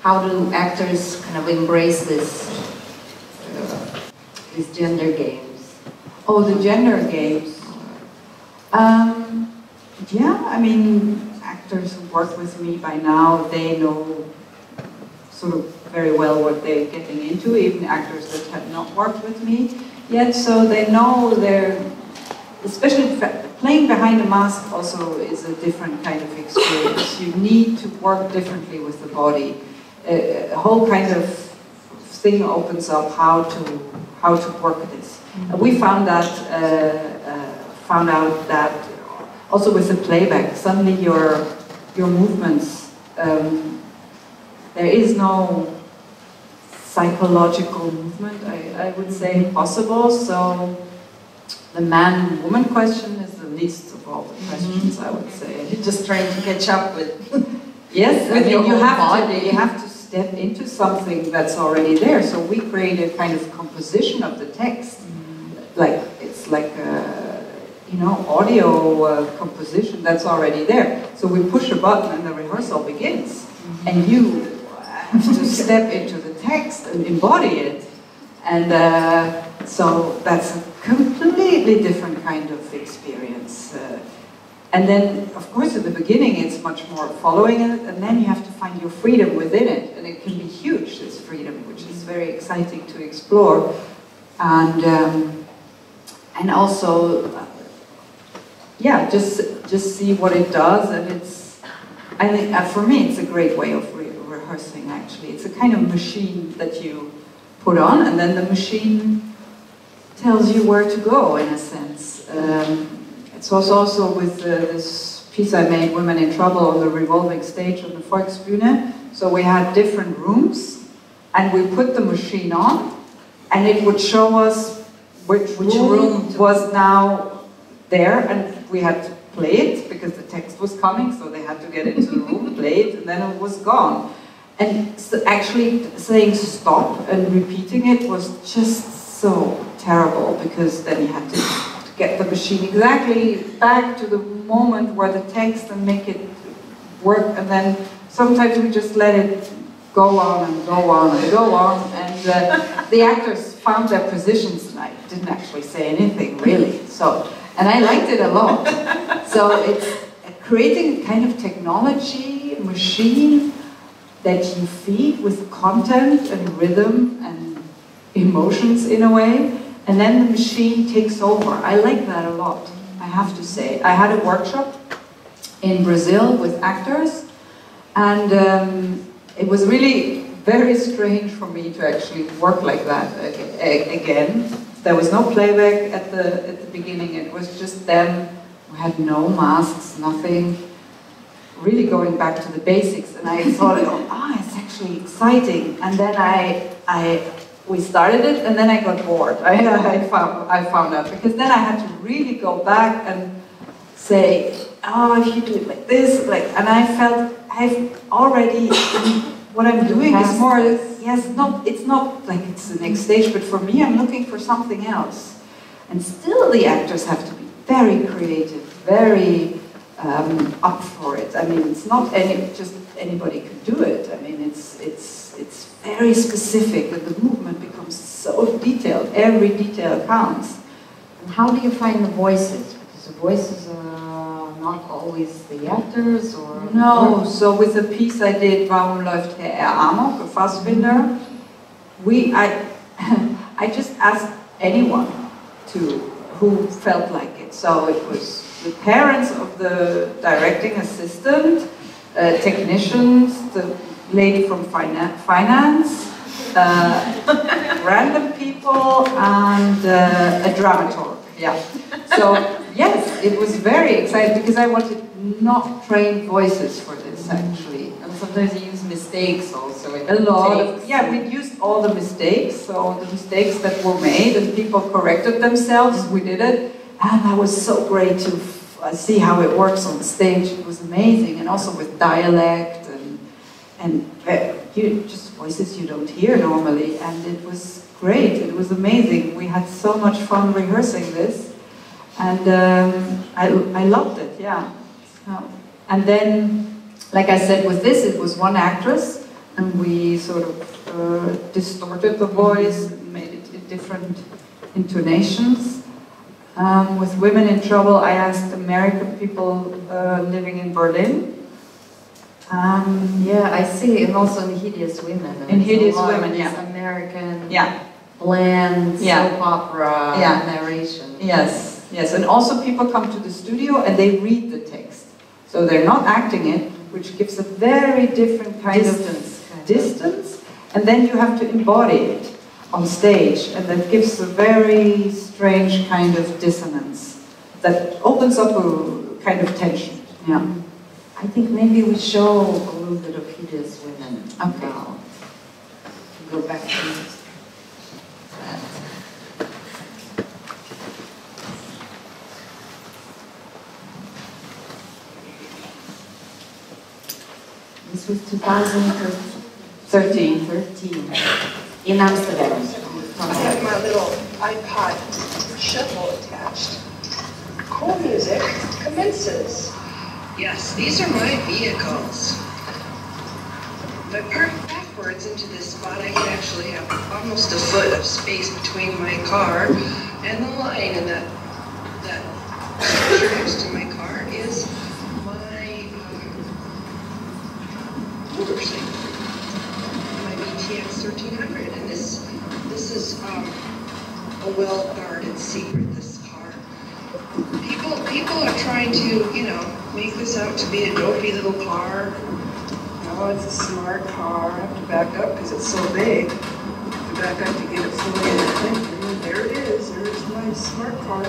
Speaker 1: How do actors kind of embrace these gender games?
Speaker 2: Oh, the gender games. I mean, actors who work with me by now, they know sort of very well what they're getting into, even actors that have not worked with me yet, so they know especially playing behind a mask also is a different kind of experience. You need to work differently with the body. A whole kind of thing opens up how to work this. We found out that also with the playback, suddenly your movements, there is no psychological movement, I would say, possible. So the man-woman question is the least of all the questions, I would say.
Speaker 1: You're just trying to catch up with.
Speaker 2: Yes,
Speaker 1: with your
Speaker 2: you
Speaker 1: whole
Speaker 2: have
Speaker 1: body.
Speaker 2: You have to step into something that's already there. So we created a kind of composition of the text, it's like audio composition that's already there. So we push a button and the rehearsal begins, and you have to step into the text and embody it. And so that's a completely different kind of experience. And then, of course, at the beginning it's much more following it, and then you have to find your freedom within it. And it can be huge, this freedom, which is very exciting to explore. And also, just see what it does. And I think for me it's a great way of rehearsing, actually. It's a kind of machine that you put on, and then the machine tells you where to go, in a sense. It was also with this piece I made, Women in Trouble, on the revolving stage on the Volksbühne. So we had different rooms, and we put the machine on, and it would show us which room was now there, and we had to play it, because the text was coming, so they had to get into the room, play it, and then it was gone. And so actually saying stop and repeating it was just so terrible, because then you had to get the machine exactly back to the moment where the text and make it work, and then sometimes we just let it go on and go on and go on, and the actors found their positions, and I didn't actually say anything really. So, and I liked it a lot. So it's creating kind of technology machine that you feed with content and rhythm and emotions in a way, and then the machine takes over. I like that a lot, I have to say. I had a workshop in Brazil with actors, and it was really very strange for me to actually work like that again. There was no playback at the beginning. It was just them. We had no masks, nothing. Really going back to the basics, and I thought, it's actually exciting. And then we started it, and then I got bored. I found out, because then I had to really go back and say, if you do it like this, and I felt I've already. What I'm doing is more, it's not like it's the next stage, but for me, I'm looking for something else. And still the actors have to be very creative, very up for it. I mean, it's not just anybody can do it. I mean, it's very specific, and the movement becomes so detailed. Every detail counts.
Speaker 1: And how do you find the voices? Because the voices are not always the actors, or...
Speaker 2: No, so with the piece I did, Warum läuft Herr Amok, a Fassbinder, I just asked anyone who felt like it. So it was the parents of the directing assistant, technicians, the lady from finance, random people, and a dramaturg. Yeah. So yes, it was very exciting, because I wanted not trained voices for this actually.
Speaker 1: And sometimes you use mistakes also.
Speaker 2: A lot of, we used all the mistakes, so the mistakes that were made, and people corrected themselves. We did it, and that was so great to see how it works on stage. It was amazing, and also with dialect and just voices you don't hear normally, and it was great. It was amazing. We had so much fun rehearsing this, and I loved it. Yeah. And then, like I said, with this, it was one actress, and we sort of distorted the voice, made it in different intonations. With Women in Trouble, I asked American people living in Berlin.
Speaker 1: Yeah, I see, and also in Hideous Women.
Speaker 2: In Hideous Women, yeah.
Speaker 1: American,
Speaker 2: bland,
Speaker 1: soap opera narration.
Speaker 2: Yes, yes, and also people come to the studio and they read the text. So they're not acting it, which gives a very different kind of distance, and then you have to embody it on stage, and that gives a very strange kind of dissonance that opens up a kind of tension. Yeah.
Speaker 1: I think maybe we show a little bit of Hideous Women.
Speaker 2: Okay.
Speaker 1: Now. Go back to that. This was 2013 in Amsterdam.
Speaker 6: I have my little iPod shuffle attached. Cool music commences. Yes, these are my vehicles. If I park backwards into this spot, I can actually have almost a foot of space between my car and the line, and that structure next to my car is my motorcycle, my VTX 1300, and this is a well-guarded secret. This car. People are trying to, make this out to be a dopey little car. No, it's a smart car. I have to back up because it's so big. I have to back up to get it fully in the thing. And there it is. There's my smart car,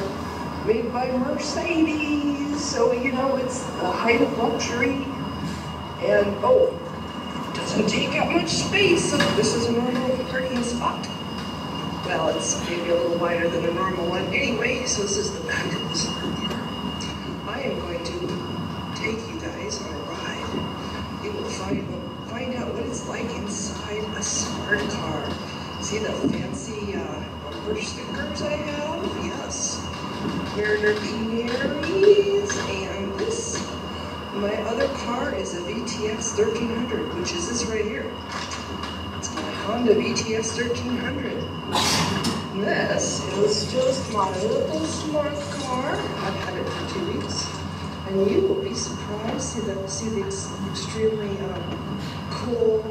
Speaker 6: made by Mercedes. So it's the height of luxury. And it doesn't take up much space. So this is a normal parking spot. Well, it's maybe a little wider than a normal one. Anyway, so this is the back of the smart car. I am going to take you guys on a ride. You will find out what it's like inside a smart car. See the fancy bumper stickers I have? Yes. Mariner Canaries, and this My other car is a VTX 1300, which is this right here. It's my Honda VTX 1300. This is just my little smart car. I've had it for 2 weeks. And you will be surprised. See the extremely cool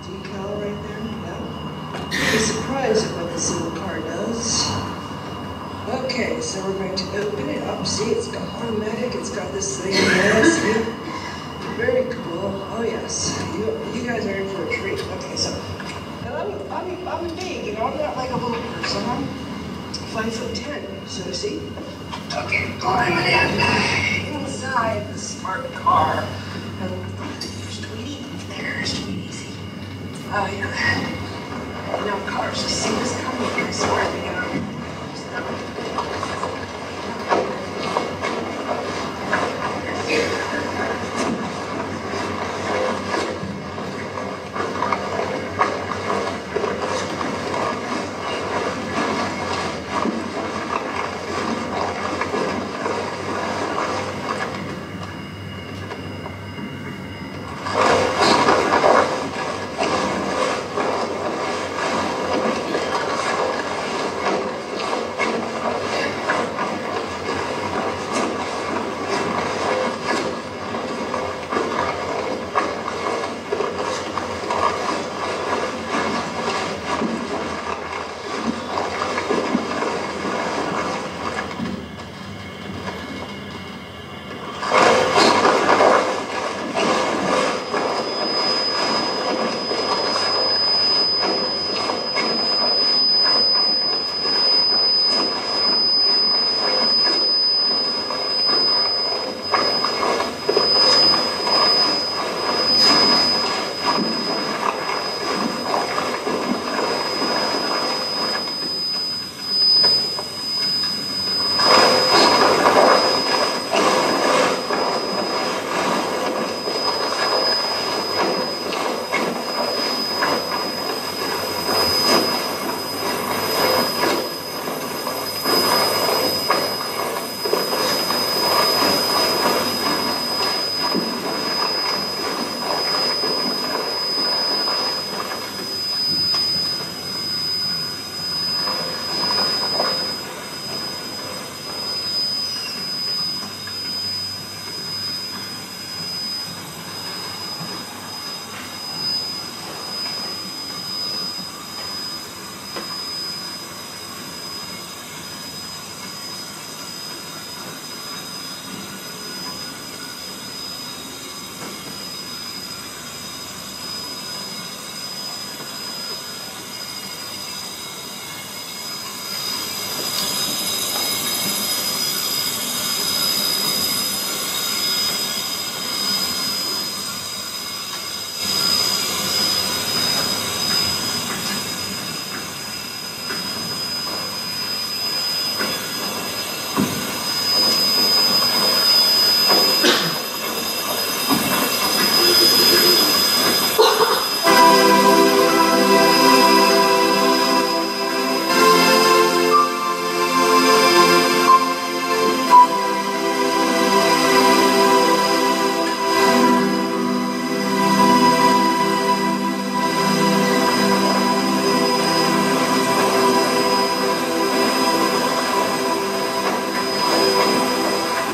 Speaker 6: decal right there? Yeah. You'll be surprised at what this little car does. Okay, so we're going to open it up. See, it's got automatic. It's got this thing there. See? Very cool. Oh yes, you guys are in for a treat. Okay, so, and I'm big. You know, I'm not like a little person. I'm 5'10". So see. Okay, climbing in inside the smart car. And there's Tweety. There's Tweety. See? Oh yeah. You know, cars just see this coming. I swear to God.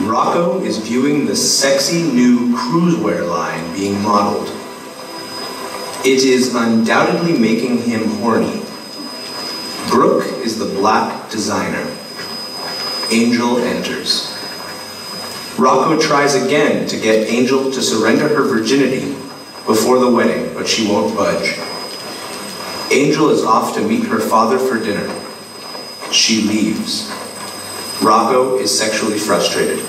Speaker 7: Rocco is viewing the sexy new cruisewear line being modeled. It is undoubtedly making him horny. Brooke is the black designer. Angel enters. Rocco tries again to get Angel to surrender her virginity before the wedding, but she won't budge. Angel is off to meet her father for dinner. She leaves. Rocco is sexually frustrated.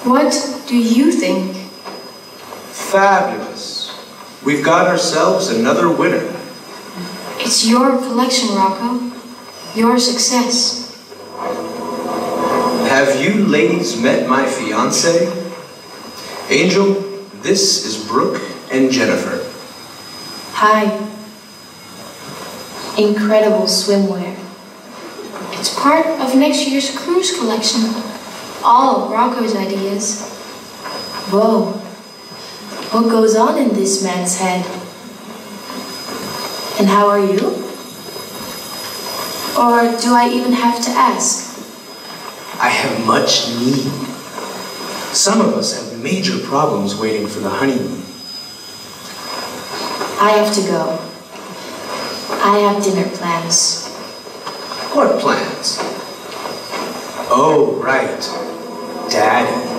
Speaker 8: What do you think?
Speaker 7: Fabulous. We've got ourselves another winner.
Speaker 8: It's your collection, Rocco. Your success.
Speaker 7: Have you ladies met my fiancé? Angel, this is Brooke and Jennifer.
Speaker 8: Hi. Incredible swimwear. It's part of next year's cruise collection. All of Rocco's ideas. Whoa. What goes on in this man's head? And how are you? Or do I even have to ask?
Speaker 7: I have much need. Some of us have major problems waiting for the honeymoon.
Speaker 8: I have to go. I have dinner plans.
Speaker 7: What plans? Oh, right. Daddy.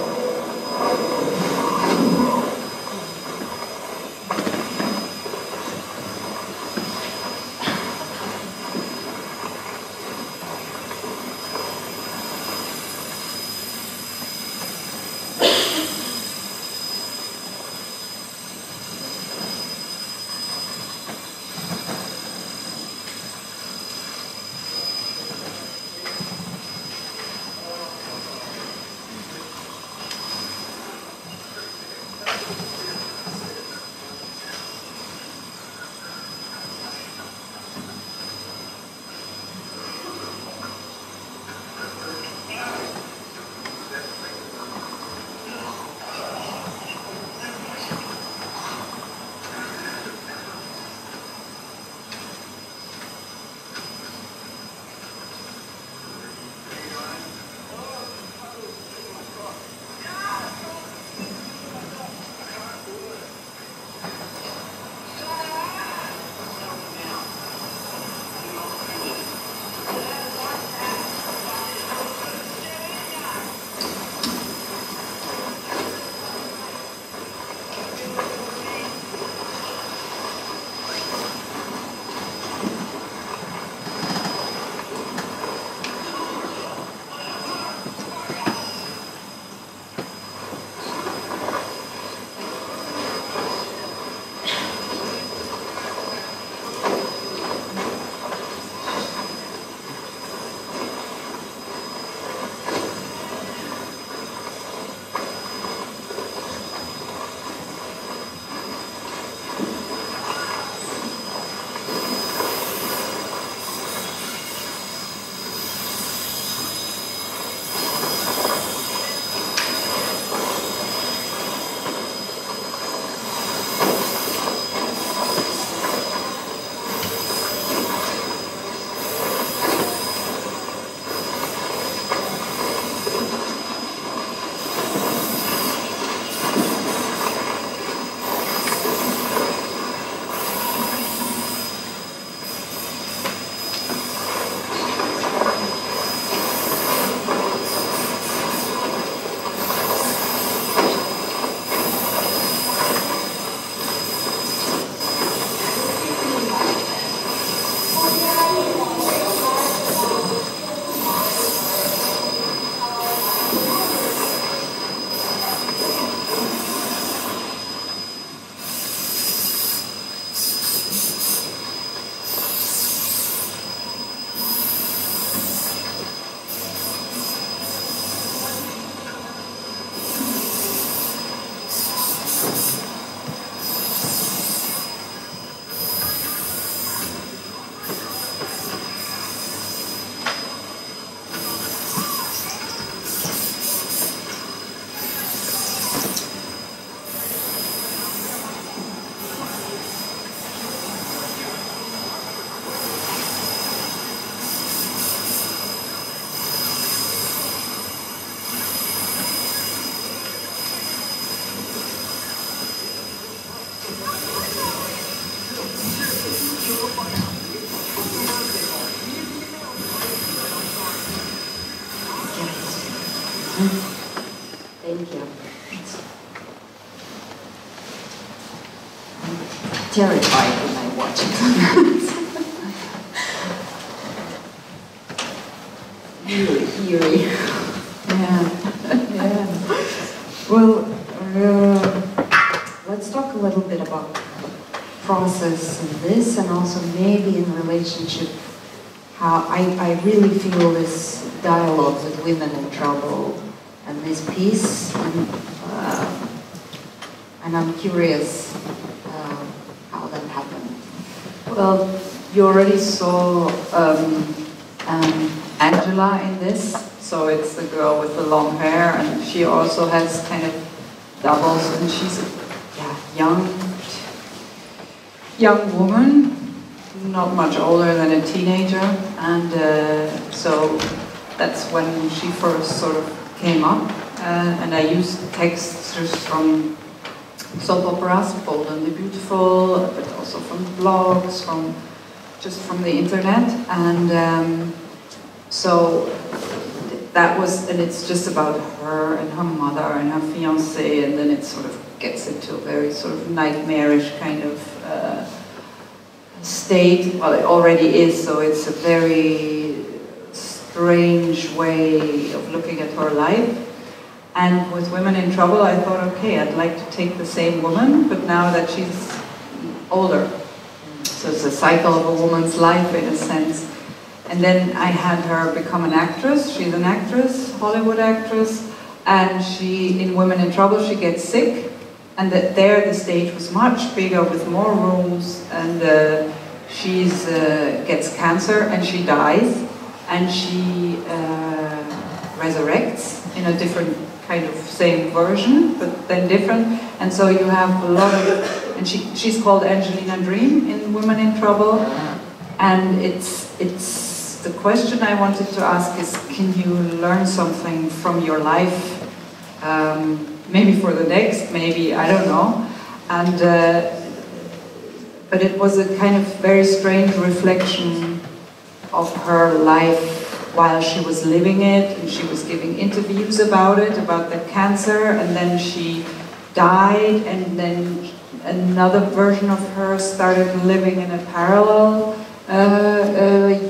Speaker 1: Thank you. I'm terrified when I watch it. Really eerie.
Speaker 2: Yeah. Yeah.
Speaker 1: a little bit about process in this, and also maybe in relationship, how I really feel this dialogue with women in trouble and this piece, and I'm curious how that happened.
Speaker 2: Well, you already saw Angela in this, so it's the girl with the long hair, and she also has kind of doubles, and she's a young woman, not much older than a teenager, and so that's when she first sort of came up, and I used texts from soap operas, Bold and the Beautiful, but also from blogs, just from the internet, and so that was, and it's just about her and her mother and her fiancé, and then it sort of gets into a very sort of nightmarish kind of state. Well, it already is, so it's a very strange way of looking at her life. And with Women in Trouble, I thought, okay, I'd like to take the same woman, but now that she's older. So it's a cycle of a woman's life, in a sense. And then I had her become an actress. She's an actress, Hollywood actress, and she, in Women in Trouble, she gets sick, and there the stage was much bigger with more rooms, and she gets cancer and she dies, and she resurrects in a different kind of same version, but then different. And so you have a lot of, and she's called Angelina Dream in Women in Trouble, and it's the question I wanted to ask is, can you learn something from your life? Maybe for the next, maybe, I don't know. And but it was a kind of very strange reflection of her life while she was living it, and she was giving interviews about it, about the cancer, and then she died, and then another version of her started living in a parallel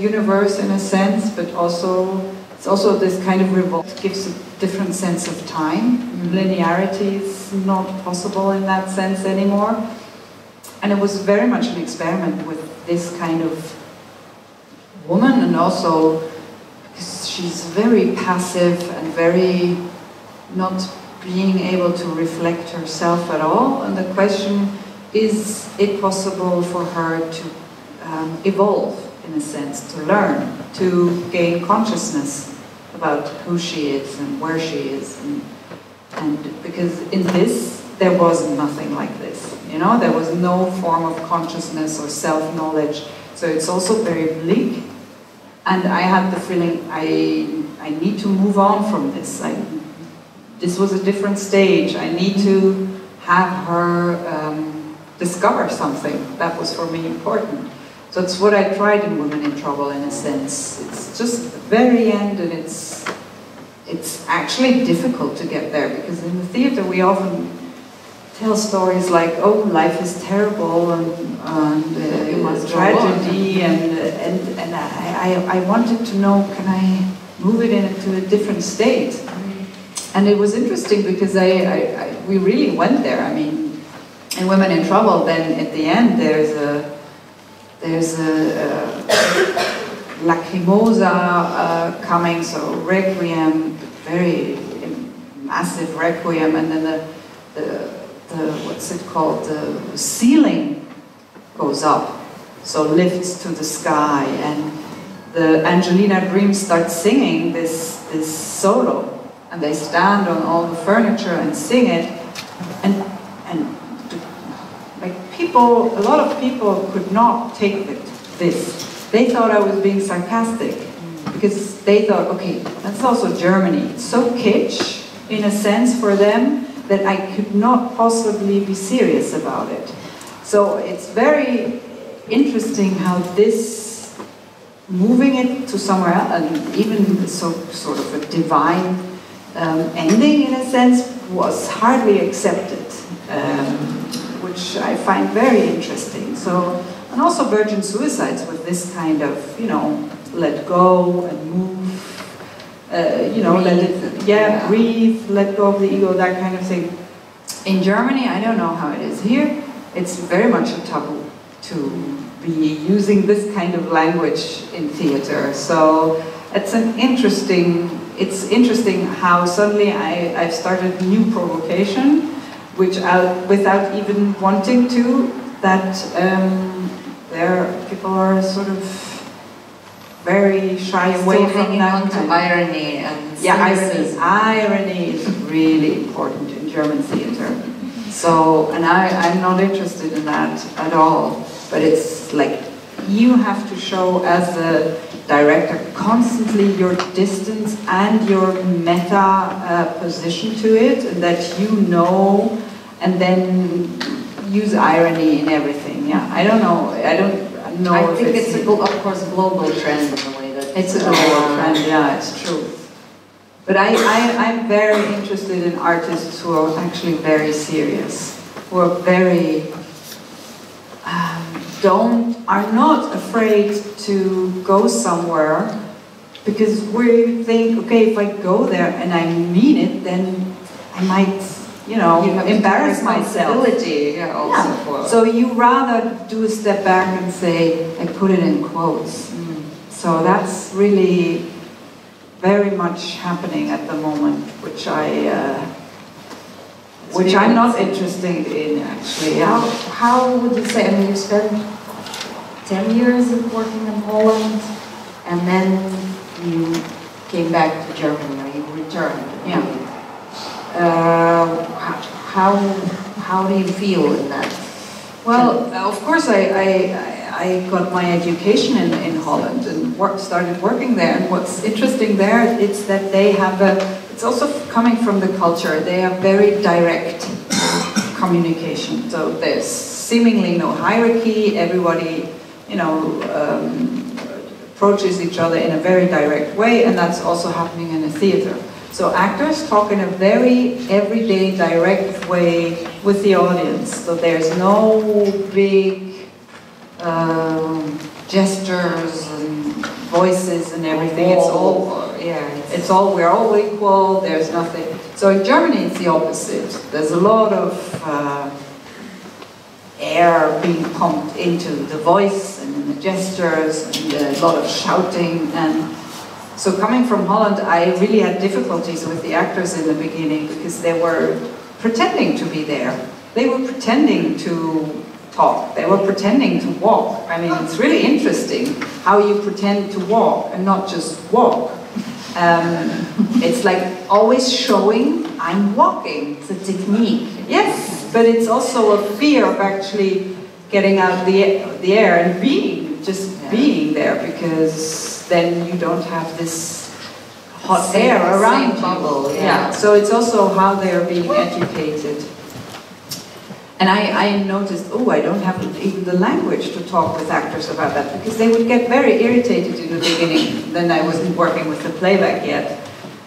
Speaker 2: universe, in a sense, but also it's also this kind of revolt. It gives a different sense of time. Linearity is not possible in that sense anymore. And it was very much an experiment with this kind of woman, and also because she's very passive and very not being able to reflect herself at all. And the question, is it possible for her to evolve, in a sense, to learn, to gain consciousness about who she is and where she is, and because in this there was nothing like this, you know, there was no form of consciousness or self-knowledge, so it's also very bleak, and I had the feeling I need to move on from this. This was a different stage. I need to have her discover something that was for me important. So it's what I tried in Women in Trouble, in a sense. It's just at the very end, and it's actually difficult to get there, because in the theater we often tell stories like, oh, life is terrible, and you must tragedy, and I wanted to know, can I move it into a different state? And it was interesting because we really went there. I mean, in Women in Trouble, then at the end there's a Lacrimosa coming, so requiem, very massive requiem, and then the what's it called, the ceiling goes up, so lifts to the sky, and the Angelina Dream starts singing this solo, and they stand on all the furniture and sing it, and like people, a lot of people could not take this. They thought I was being sarcastic, because they thought, okay, that's also Germany. It's so kitsch, in a sense, for them, that I could not possibly be serious about it. So it's very interesting how this, moving it to somewhere else, and even sort of a divine ending, in a sense, was hardly accepted, which I find very interesting. So, and also Virgin Suicides with this kind of, you know, let go and move, you know, breathe, let go of the ego, that kind of thing. In Germany, I don't know how it is here, it's very much a taboo to be using this kind of language in theater. So it's interesting how suddenly I've started new provocation, which without even wanting to, that people are sort of very shy away from that
Speaker 1: kind of irony and
Speaker 2: irony is really important in German theater. So, and I'm not interested in that at all. But it's like you have to show as a director constantly your distance and your meta position to it, and that you know, and then use irony in everything. Yeah, I don't know. I think
Speaker 1: it's of course, global trend in the way that
Speaker 2: it's a global trend. Yeah, it's true. But I'm very interested in artists who are actually very serious, who are very are not afraid to go somewhere, because we think, okay, if I go there and I mean it, then I might, embarrass myself.
Speaker 1: Yeah, also.
Speaker 2: So you rather do a step back and say, I put it in quotes. So that's really very much happening at the moment, which I'm not interested in, actually. Yeah.
Speaker 1: How would you say, I mean, you spent 10 years working in Holland, and then you came back to Germany, or you returned.
Speaker 2: Yeah.
Speaker 1: How do you feel in that?
Speaker 2: Well, of course, I got my education in Holland and started working there. And what's interesting there, it's that they have it's also coming from the culture. They have very direct communication. So there's seemingly no hierarchy. Everybody, approaches each other in a very direct way, and that's also happening in a theater. So actors talk in a very everyday, direct way with the audience. So there's no big gestures and voices and everything. We're all equal. There's nothing. So in Germany, it's the opposite. There's a lot of air being pumped into the voice and the gestures, and a lot of shouting. And so coming from Holland, I really had difficulties with the actors in the beginning, because they were pretending to be there. They were pretending to talk. They were pretending to walk. I mean, it's really interesting how you pretend to walk and not just walk. It's like always showing I'm walking.
Speaker 1: It's a technique.
Speaker 2: Yes, but it's also a fear of actually getting out the air and being there, because then you don't have this hot air around you.
Speaker 1: Bubble.
Speaker 2: Yeah. So it's also how they're being educated. And I noticed, I don't have even the language to talk with actors about that, because they would get very irritated in the beginning. Then I wasn't working with the playback yet,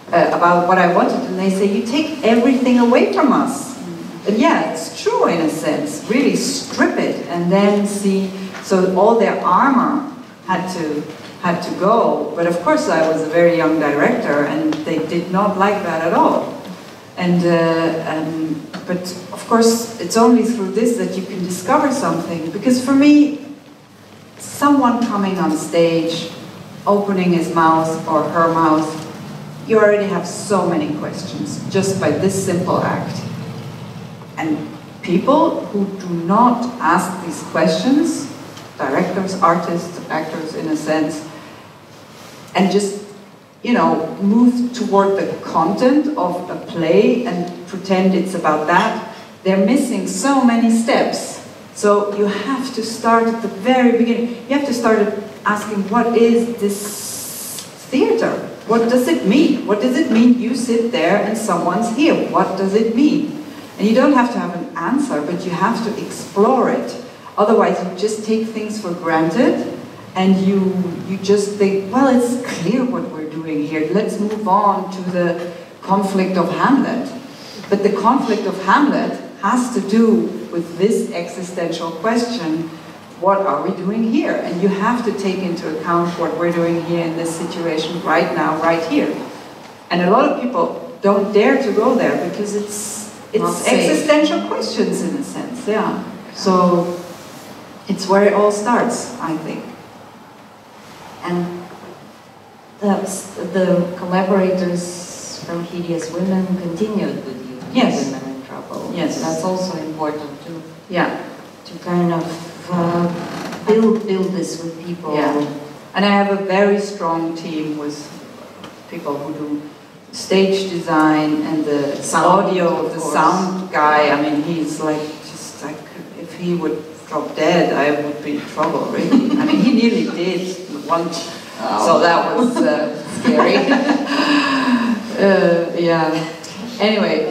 Speaker 2: about what I wanted, and they say, you take everything away from us. And yeah, it's true in a sense, really strip it, and then see, so all their armor had to go. But of course I was a very young director, and they did not like that at all. But of course, it's only through this that you can discover something. Because for me, someone coming on stage, opening his mouth or her mouth, you already have so many questions just by this simple act. And people who do not ask these questions, directors, artists, actors in a sense, and just move toward the content of a play and pretend it's about that, they're missing so many steps. So you have to start at the very beginning. You have to start asking, what is this theater? What does it mean? What does it mean you sit there and someone's here? What does it mean? And you don't have to have an answer, but you have to explore it. Otherwise, you just take things for granted, and you just think, well, it's clear what we're doing here. Let's move on to the conflict of Hamlet. But the conflict of Hamlet has to do with this existential question, what are we doing here? And you have to take into account what we're doing here in this situation right now, right here. And a lot of people don't dare to go there, because it's existential questions in a sense, yeah. So it's where it all starts, I think.
Speaker 1: And the collaborators from Hideous Women continued with you.
Speaker 2: Yes.
Speaker 1: Women in Trouble.
Speaker 2: Yes.
Speaker 1: That's also important too.
Speaker 2: Yeah.
Speaker 1: To kind of build this with people.
Speaker 2: Yeah. And I have a very strong team with people who do stage design and the
Speaker 1: Sound,
Speaker 2: audio,
Speaker 1: of
Speaker 2: the
Speaker 1: course.
Speaker 2: sound guy. I mean, he's like, just like, if he would drop dead, I would be in trouble, really. I mean, he nearly did once, so that was scary. Yeah. Anyway,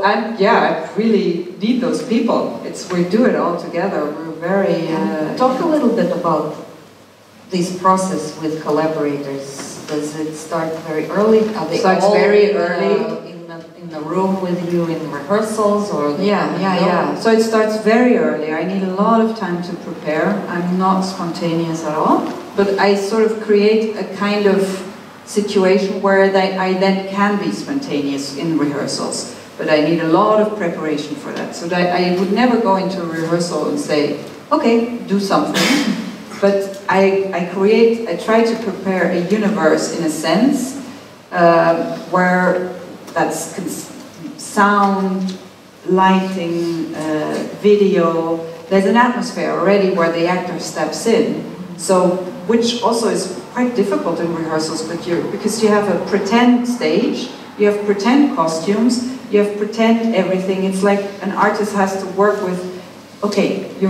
Speaker 2: I really need those people. We do it all together. We're very...
Speaker 1: Talk a little bit about this process with collaborators. Does it start very early? Are they
Speaker 2: Starts
Speaker 1: all
Speaker 2: very early.
Speaker 1: In the room with you in rehearsals, or
Speaker 2: Yeah. So it starts very early. I need a lot of time to prepare. I'm not spontaneous at all, but I sort of create a kind of situation where I then can be spontaneous in rehearsals. But I need a lot of preparation for that. So that I would never go into a rehearsal and say, okay, do something. But I try to prepare a universe in a sense where that's sound, lighting, video. There's an atmosphere already where the actor steps in. So, which also is quite difficult in rehearsals, because you have a pretend stage, you have pretend costumes, you have pretend everything. It's like an artist has to work with, okay, you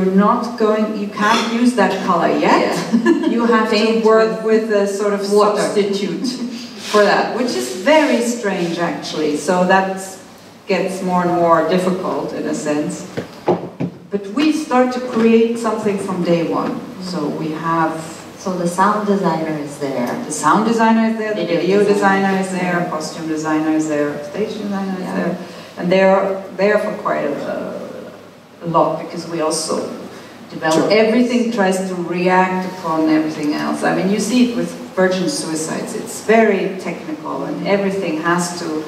Speaker 2: can't use that color yet. Yeah. You have to work with a sort of water substitute for that, which is very strange actually. So that gets more and more difficult in a sense. But we start to create something from day one. So we have...
Speaker 1: So the sound designer is there.
Speaker 2: The sound designer is there, the video designer is there, costume designer is there, stage designer is there. And they're there for quite a lot, because we also develop. Everything tries to react upon everything else. I mean, you see it with virgin suicides. It's very technical, and everything has to,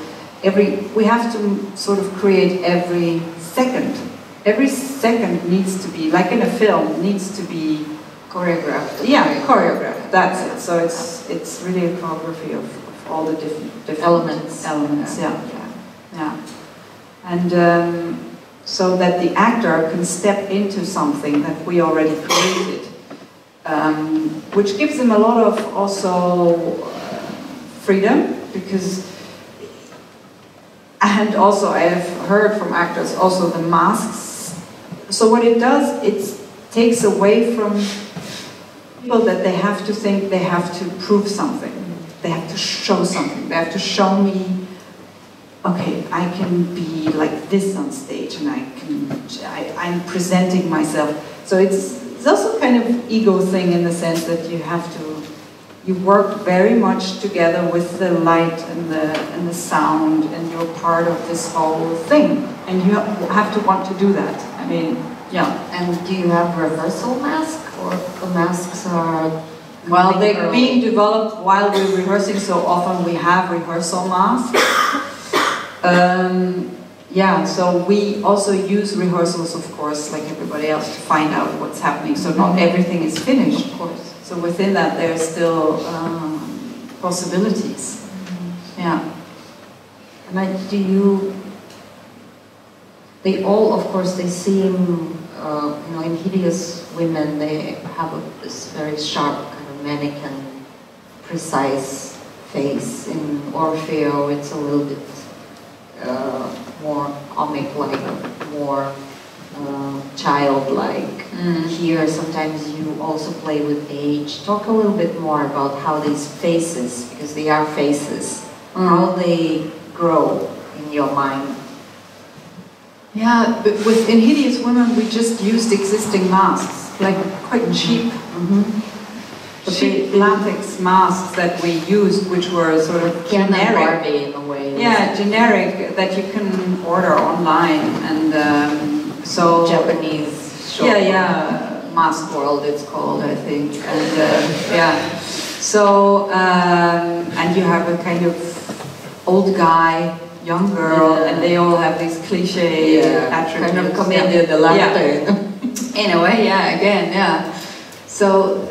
Speaker 2: we have to sort of create every second. Every second needs to be, like in a film, needs to be choreographed. Yeah, choreographed. That's it. So it's really a choreography of all the different elements. Yeah. And so that the actor can step into something that we already created, which gives them a lot of also freedom, because, and also I have heard from actors also the masks. So what it does, it takes away from people that they have to think they have to prove something. They have to show something. They have to show me, okay, I can be like this on stage, and I'm presenting myself. So it's also kind of ego thing in the sense that you work very much together with the light and the sound, and you're part of this whole thing. And you have to want to do that. I mean, yeah.
Speaker 1: And do you have rehearsal masks, or the masks are...
Speaker 2: Well, they're being developed while we're rehearsing, so often we have rehearsal masks. Yeah, so we also use rehearsals, of course, like everybody else, to find out what's happening. So not everything is finished, of course. So within that, there's still possibilities. Yeah.
Speaker 1: And they all, of course, they seem, in Hideous Women, they have this very sharp kind of mannequin, precise face. In Orfeo, it's a little bit more comic-like, more childlike. Here, sometimes you also play with age. Talk a little bit more about how these faces, because they are faces, how they grow in your mind.
Speaker 2: Yeah, but in Hideous Women, we just used existing masks, like quite cheap. Cheap latex masks that we used, which were sort of generic.
Speaker 1: Barbie in a way.
Speaker 2: Yeah, generic, that you can order online, and so
Speaker 1: Japanese shop.
Speaker 2: Yeah, Mask World it's called, I think, and yeah. So and you have a kind of old guy young girl, and they all have these cliche attributes.
Speaker 1: Kind of commedia dell'arte.
Speaker 2: In a way, again, So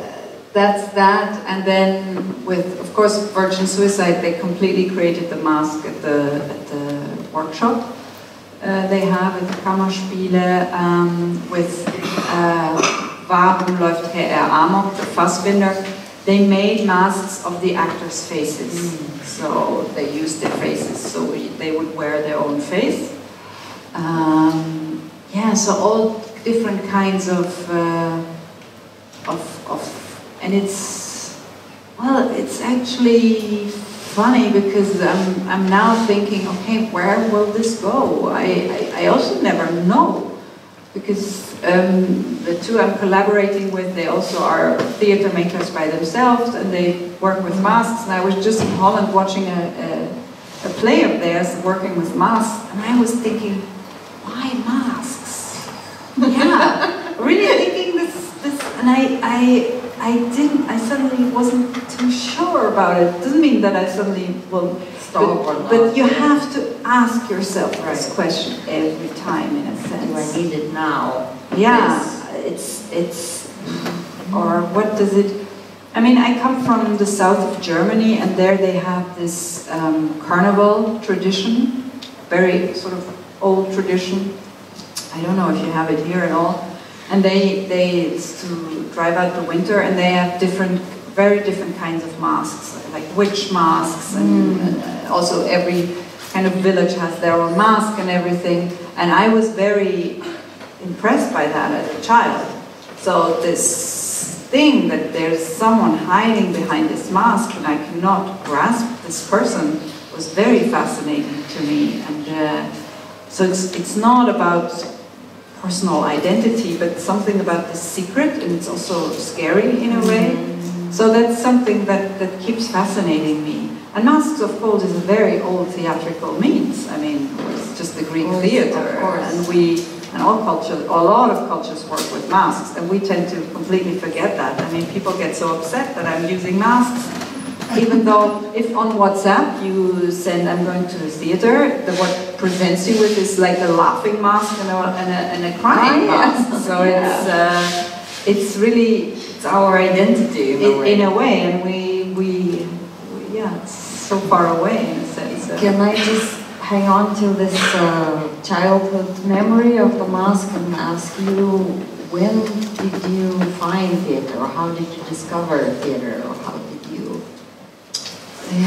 Speaker 2: that's that, and then with, of course, Virgin Suicide, they completely created the mask at the workshop. They have at the Kammerspiele with Warum läuft Herr Amok, the Fassbinder. They made masks of the actors' faces. So they used their faces, so they would wear their own face. So all different kinds of and it's actually funny because I'm now thinking, okay, where will this go? I also never know, because the two I'm collaborating with, they also are theater makers by themselves, and they work with masks. And I was just in Holland watching a play of theirs working with masks, and I was thinking, why masks? Really thinking this, and I suddenly wasn't too sure about it. Doesn't mean that I suddenly will stop or not. But you have to ask yourself this question every time, in a sense.
Speaker 1: Do I need it now?
Speaker 2: It's or what does it? I mean, I come from the south of Germany, and there they have this carnival tradition, very sort of old tradition. I don't know if you have it here at all. And it's to drive out the winter, and they have very different kinds of masks, like witch masks, and also every kind of village has their own mask and everything. And I was very impressed by that as a child. So this thing that there's someone hiding behind this mask and I cannot grasp this person was very fascinating to me. And so it's not about personal identity, but something about the secret, and it's also scary in a way. So that's something that keeps fascinating me. And masks, of course, is a very old theatrical means. I mean, it's just the Greek theater, and a lot of cultures work with masks, and we tend to completely forget that. I mean, people get so upset that I'm using masks, even though if on WhatsApp you send, I'm going to the theater, what presents you with is like a laughing mask and a crying mask. So it's really our identity in a way, and we it's so far away in a sense.
Speaker 1: Can I just hang on to this childhood memory of the mask and ask you, when did you find theater, or how did you discover theater, or how did you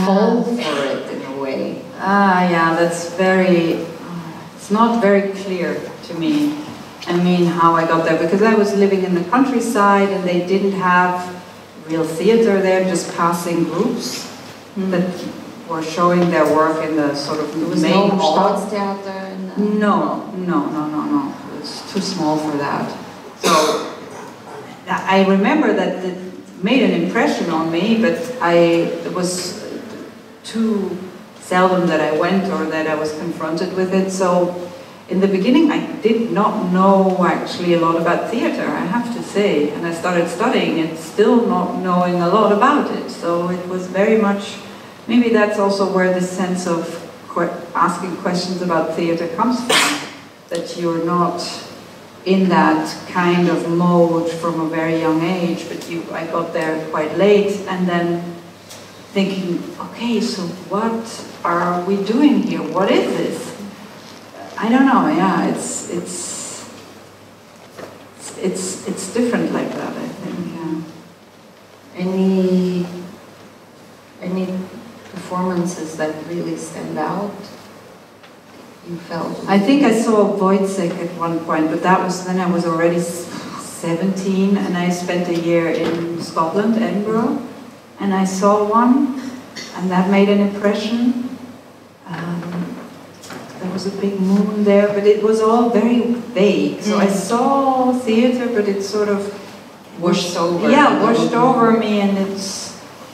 Speaker 1: fall for it in a way?
Speaker 2: That's it's not very clear to me. I mean, how I got there, because I was living in the countryside and they didn't have real theater there, just passing groups that were showing their work in the sort of main hall. No. It's too small for that. So I remember that it made an impression on me, but it was too seldom that I went or that I was confronted with it. So in the beginning, I did not know actually a lot about theater, I have to say. And I started studying it, still not knowing a lot about it. So it was very much, maybe that's also where the sense of asking questions about theater comes from. That you're not in that kind of mode from a very young age, but I got there quite late, and then thinking, okay, so what are we doing here? What is this? I don't know. It's different like that, I think.
Speaker 1: Any performances that really stand out? You felt?
Speaker 2: I think I saw Wojciech at one point, but then I was already 17, and I spent a year in Scotland, Edinburgh, and I saw one, and that made an impression. There was a big moon there, but it was all very vague. So I saw theater, but it sort of
Speaker 1: washed over.
Speaker 2: Washed over me, and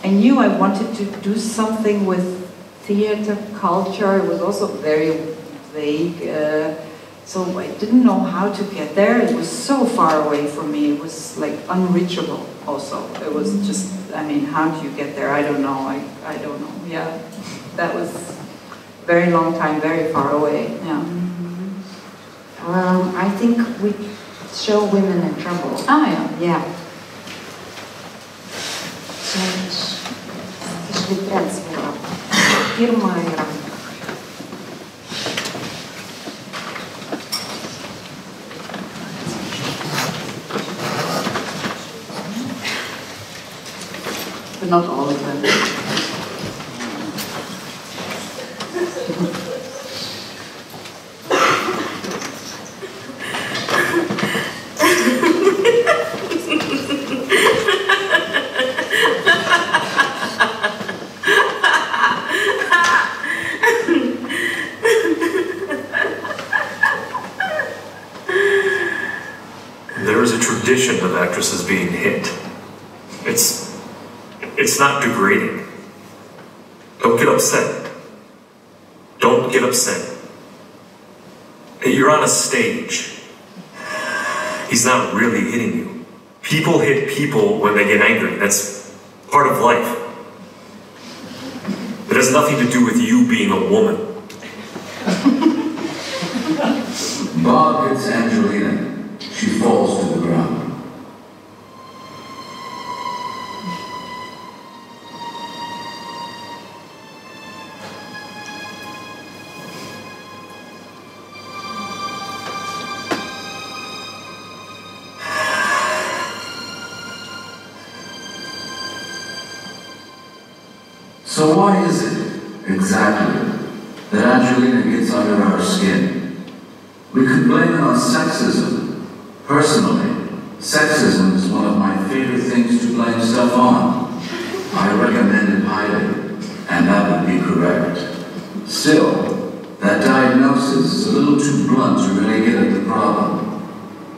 Speaker 2: I knew I wanted to do something with theater culture. It was also very vague, so I didn't know how to get there. It was so far away from me. It was like unreachable also. It was just, I mean, how do you get there? I don't know. I don't know. Yeah, that was very long time, very far away. Yeah.
Speaker 1: I think we show women in trouble.
Speaker 2: Ah, yeah.
Speaker 1: Yeah. Pirma yra.
Speaker 2: But not all of them.
Speaker 9: There is a tradition of actresses being hit. It's not degrading. Don't get upset. Don't get upset. You're on a stage. He's not really hitting you. People hit people when they get angry. That's part of life. It has nothing to do with you being a woman.
Speaker 3: Bob hits Angelina. She falls to the ground. So why is it, exactly, that Angelina gets under our skin? We could blame it on sexism. Personally, sexism is one of my favorite things to blame stuff on. I recommend it highly, and that would be correct. Still, that diagnosis is a little too blunt to really get at the problem.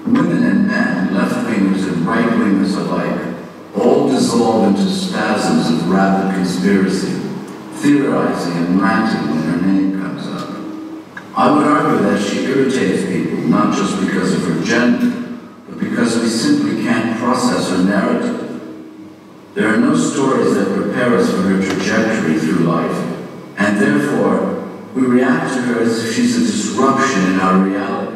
Speaker 3: Women and men, left-wingers and right-wingers alike, all dissolve into spasms of rapid conspiracy, theorizing and ranting when her name comes up. I would argue that she irritates people not just because of her gender, but because we simply can't process her narrative. There are no stories that prepare us for her trajectory through life, and therefore, we react to her as if she's a disruption in our reality.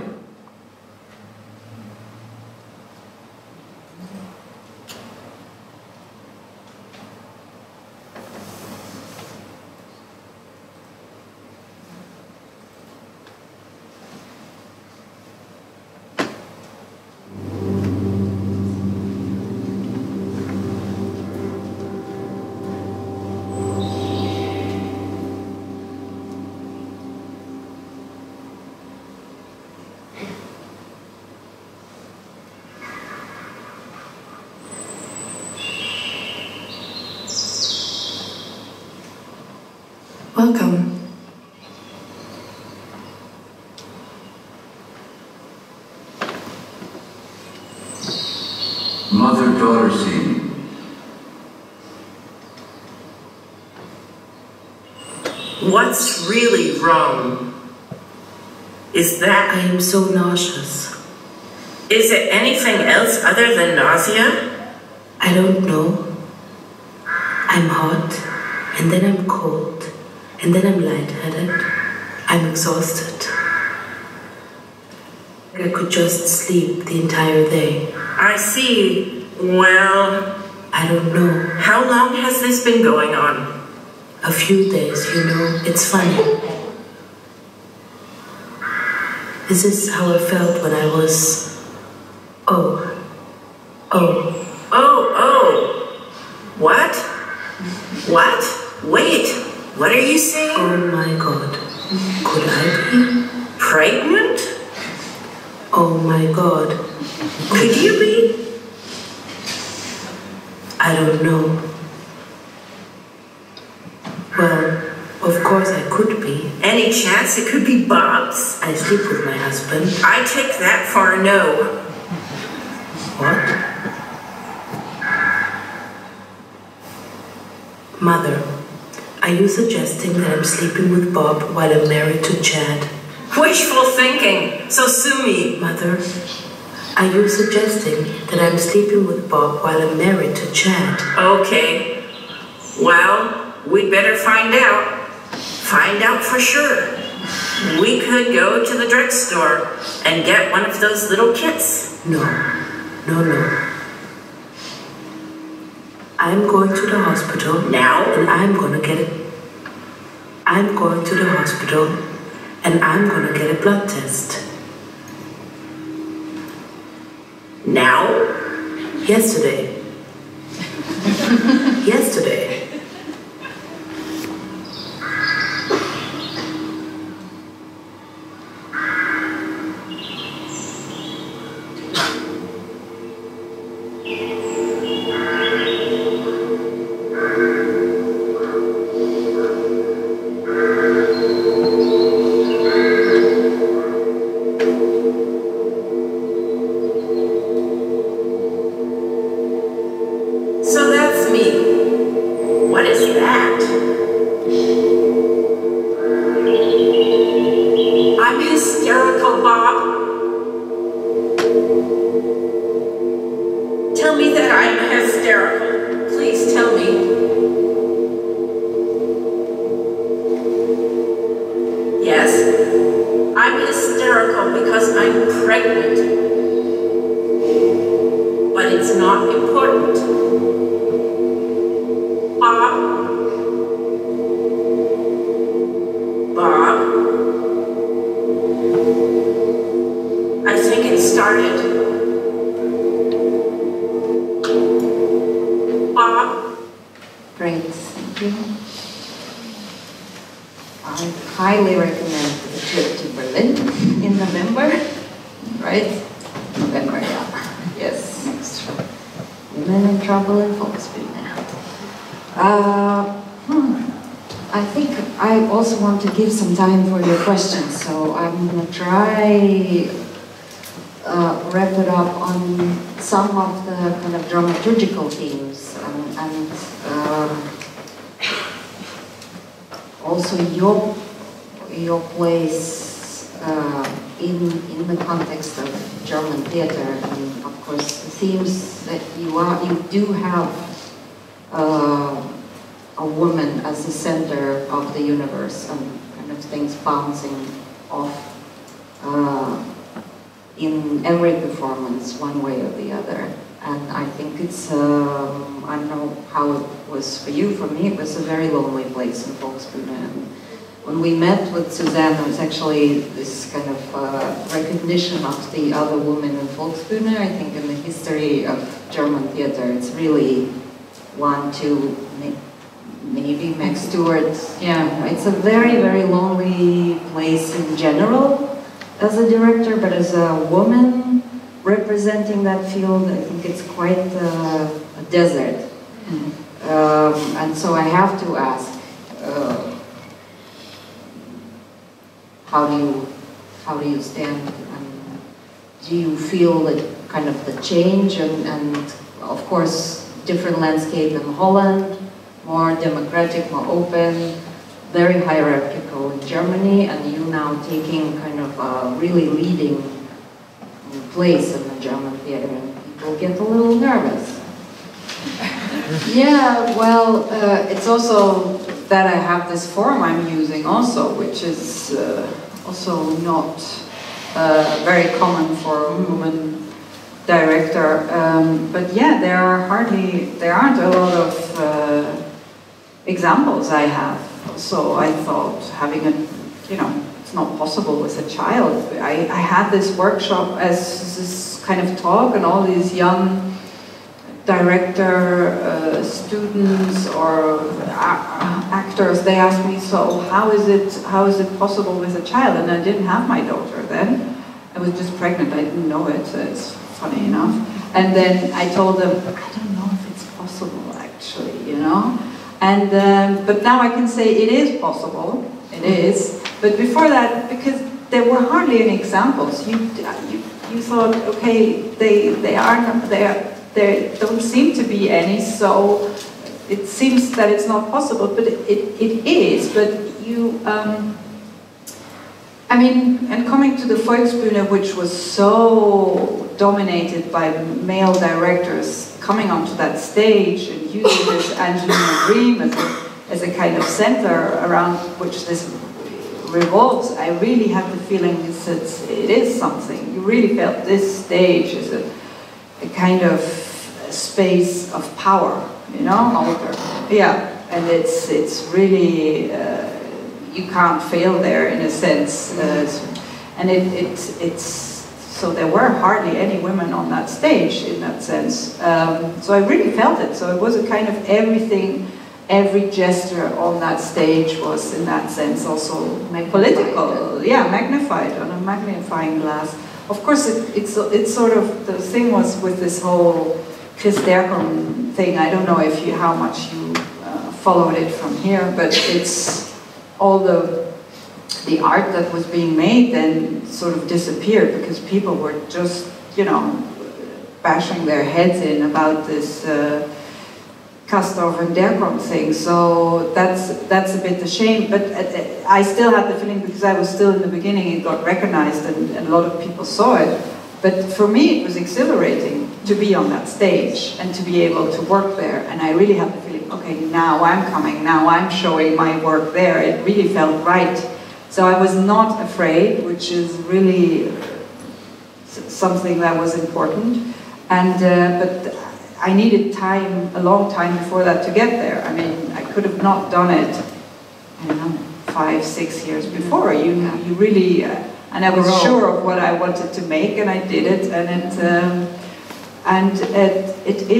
Speaker 8: Welcome.
Speaker 3: Mother-daughter scene.
Speaker 10: What's really wrong? Is that
Speaker 8: I am so nauseous.
Speaker 10: Is it anything else other than nausea?
Speaker 8: I don't know. I'm hot, and then I'm cold, and then I'm lightheaded. I'm exhausted. I could just sleep the entire day.
Speaker 10: I see. Well,
Speaker 8: I don't know.
Speaker 10: How long has this been going on?
Speaker 8: A few days, you know. It's funny. This is how I felt when I was...
Speaker 10: What? What? Wait, what are you saying?
Speaker 8: Oh my God. Could I be?
Speaker 10: Pregnant?
Speaker 8: Oh my God.
Speaker 10: Could you be?
Speaker 8: I don't know. Well, of course I could be.
Speaker 10: Any chance it could be Bob's?
Speaker 8: I sleep with my husband.
Speaker 10: I take that for a no.
Speaker 8: What? Mother, are you suggesting that I'm sleeping with Bob while I'm married to Chad?
Speaker 10: Wishful thinking, so sue me.
Speaker 8: Mother, are you suggesting that I'm sleeping with Bob while I'm married to Chad?
Speaker 10: Okay. Well, we'd better find out. Find out for sure. We could go to the drugstore and get one of those little kits.
Speaker 11: No. I'm going to the hospital
Speaker 10: now,
Speaker 11: and I'm gonna get it. I'm going to the hospital and I'm gonna get a blood test.
Speaker 10: Now?
Speaker 11: Yesterday. Yesterday.
Speaker 1: Give some time for your questions, so I'm going to try wrap it up on some of the kind of dramaturgical themes and also your place in the context of German theater, and of course the themes that you do have a woman as the center of the universe and kind of things bouncing off in every performance one way or the other. And I think it's, I don't know how it was for you, for me it was a very lonely place in Volksbühne. And when we met with Susanne, there was actually this kind of recognition of the other women in Volksbühne. I think in the history of German theater, it's really one, two, maybe Max Stewart. Yeah, it's a very, very lonely place in general as a director, but as a woman representing that field, I think it's quite a desert. And so I have to ask, how do you stand, and do you feel that kind of the change and of course different landscape in Holland, more democratic, more open, very hierarchical in Germany, and you now taking kind of a really leading place in the German theater, and people get a little nervous.
Speaker 2: Yeah, well, it's also that I have this forum I'm using also, which is also not very common for a woman director. But yeah, there aren't a lot of examples I have. So I thought having it's not possible with a child. I had this workshop as this kind of talk, and all these young director students or actors, they asked me, so how is it possible with a child? And I didn't have my daughter then. I was just pregnant, I didn't know it, so it's funny enough. And then I told them, I don't know if it's possible actually, And but now I can say it is possible, it is. But before that, because there were hardly any examples, you thought, okay, there don't seem to be any, so it seems that it's not possible, but it is. But and coming to the Volksbühne, which was so dominated by male directors coming onto that stage and using this Angelina dream as a as a kind of center around which this revolves, I really had the feeling it is something. You really felt this stage is a kind of space of power, you know? Altar. Yeah, and it's really, you can't fail there in a sense. And it's, so there were hardly any women on that stage in that sense. So I really felt it. So it was a kind of everything, every gesture on that stage was in that sense also political, yeah, magnified on a magnifying glass. Of course, it's sort of, the thing was with this whole Christerkom thing, I don't know if how much you followed it from here, but it's all the art that was being made then sort of disappeared because people were just, you know, bashing their heads in about this Castor and Derkrom thing. So that's a bit a shame, but I still had the feeling, because I was still in the beginning, it got recognized and a lot of people saw it. But for me, it was exhilarating to be on that stage and to be able to work there. And I really had the feeling, okay, now I'm coming, now I'm showing my work there. It really felt right. So I was not afraid, which is really something that was important. And but I needed time, a long time before that to get there. I mean, I could have not done it, I don't know, 5, 6 years before. You really, and I was sure of what I wanted to make, and I did it. And it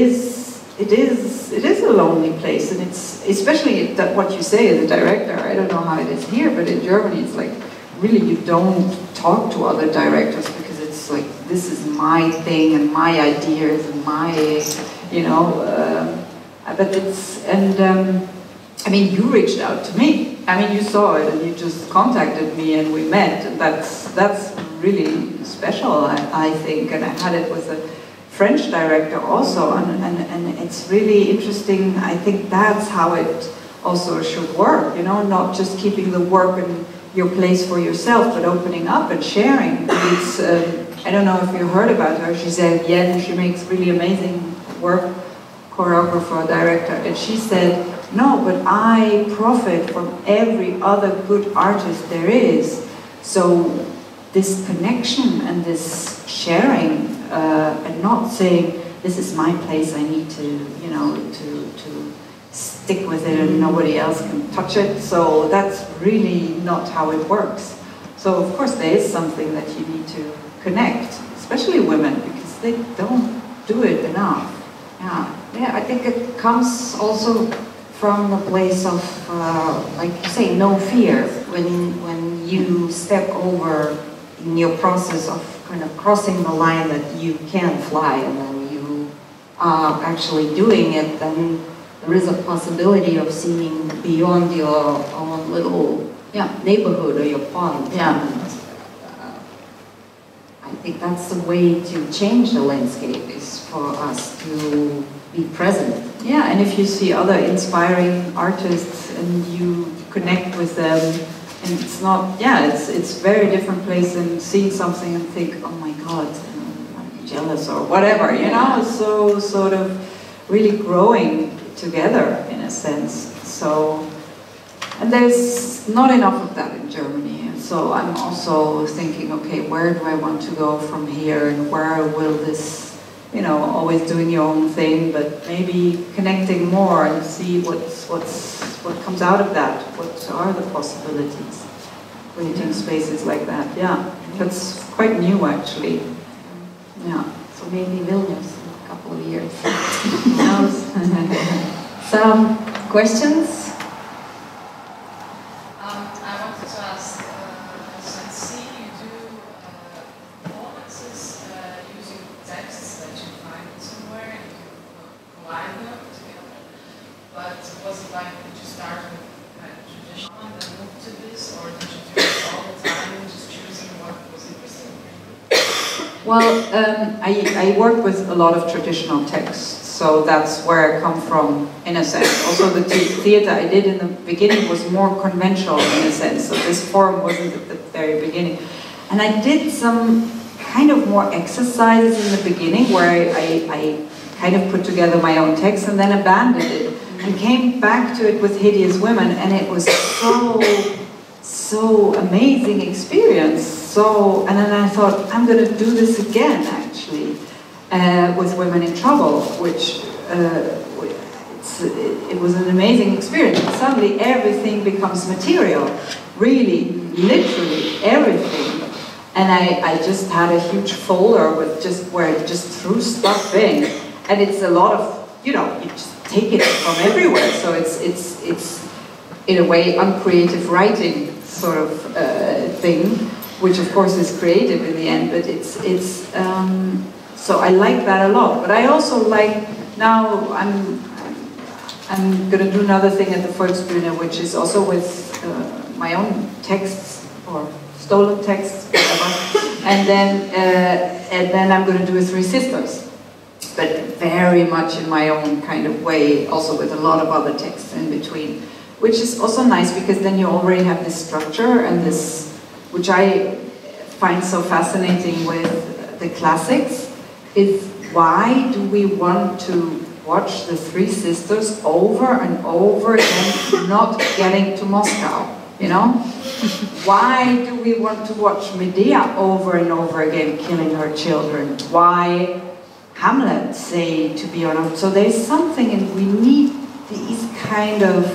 Speaker 2: is a lonely place, and it's especially that what you say as a director. I don't know how it is here, but in Germany, it's like really you don't talk to other directors because it's like this is my thing and my ideas and my, you know. But it's I mean, you reached out to me. I mean, you saw it and you just contacted me and we met, and that's really special, I think. And I had it with a French director also, and it's really interesting. I think that's how it also should work, you know, not just keeping the work and your place for yourself, but opening up and sharing. It's, I don't know if you heard about her, she's Viešnią, she makes really amazing work, choreographer, director, and she said, no, but I profit from every other good artist there is. So this connection and this sharing, and not saying, this is my place, I need to, you know, to stick with it and nobody else can touch it. So that's really not how it works. So of course there is something that you need to connect, especially women, because they don't do it enough.
Speaker 1: Yeah, I think it comes also from the place of, like you say, no fear. When you step over in your process of kind of crossing the line that you can fly, and then you are actually doing it, then there is a possibility of seeing beyond your own little neighborhood or your pond.
Speaker 2: Yeah.
Speaker 1: And, I think that's the way to change the landscape, is for us to be present.
Speaker 2: Yeah, and if you see other inspiring artists and you connect with them, and it's not, it's very different place than seeing something and think, oh my God, I'm jealous or whatever, you know, so sort of really growing together in a sense. So, and there's not enough of that in Germany. So I'm also thinking, okay, where do I want to go from here, and where will this, you know, always doing your own thing, but maybe connecting more and see what comes out of that. What are the possibilities? Creating spaces like that, yeah. That's quite new, actually. Yeah.
Speaker 1: So maybe Vilnius in a couple of years. Who knows? Some questions?
Speaker 12: I wanted to ask, I see you do performances using texts that you find somewhere and you combine them together. But was it like, did you start with kind of traditional and then move to this, or did you do it all the time, just choosing what was interesting for you?
Speaker 2: Well, I work with a lot of traditional texts, so that's where I come from, in a sense. Also, the theater I did in the beginning was more conventional, in a sense, so this form wasn't at the very beginning. And I did some kind of more exercises in the beginning, where I kind of put together my own text and then abandoned it. and came back to it with Hideous Women, and it was so amazing experience. And then I thought, I'm going to do this again, actually, with Women in Trouble, which it was an amazing experience. Suddenly everything becomes material, really, literally everything. And I just had a huge folder with where I just threw stuff in, and it's a lot of, you just take it from everywhere. So it's in a way uncreative writing sort of thing, which of course is creative in the end. But so I like that a lot. But I also like, now I'm going to do another thing at the Volksbühne, which is also with my own texts or stolen texts, whatever. And then I'm going to do a Three Sisters, but very much in my own kind of way, also with a lot of other texts in between, which is also nice because then you already have this structure and this, which I find so fascinating with the classics, is why do we want to watch the Three Sisters over and over again, not getting to Moscow, Why do we want to watch Medea over and over again killing her children? Why Hamlet say to be honest? So there's something, and we need these kind of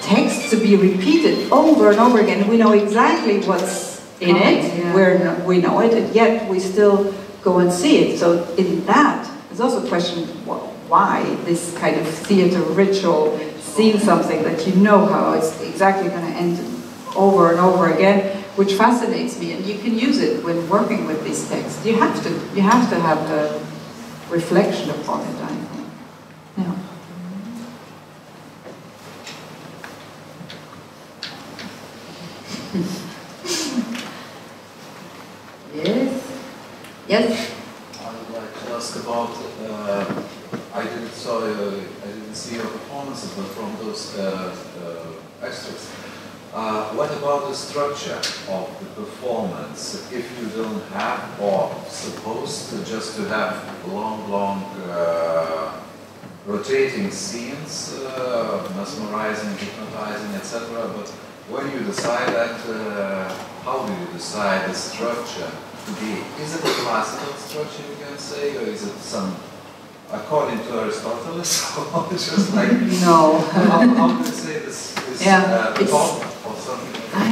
Speaker 2: texts to be repeated over and over again. We know exactly what's in it, we know it, and yet we still go and see it. So in that, there's also a question, why this kind of theater ritual, seeing something that you know how it's exactly going to end over and over again, which fascinates me, and you can use it when working with these texts. You have to have a reflection upon it, I think. Yeah.
Speaker 1: Yes. Yes.
Speaker 13: I would like to ask about. I didn't see your performances, but from those extracts. What about the structure of the performance? If you don't have, or supposed to just to have long, rotating scenes, mesmerizing, hypnotizing, etc. But when you decide that, how do you decide the structure to be? Is it a classical structure, you can say, or is it some, according to Aristotle, or just like
Speaker 2: no?
Speaker 13: How do you say this?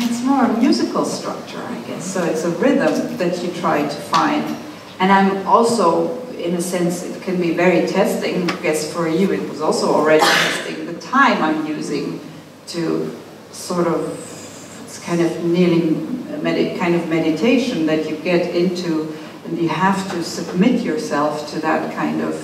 Speaker 2: It's more a musical structure, I guess. So it's a rhythm that you try to find. And I'm also, in a sense, it can be very testing. I guess for you it was also already testing the time I'm using to sort of, it's kind of nearly kind of meditation that you get into, and you have to submit yourself to that kind of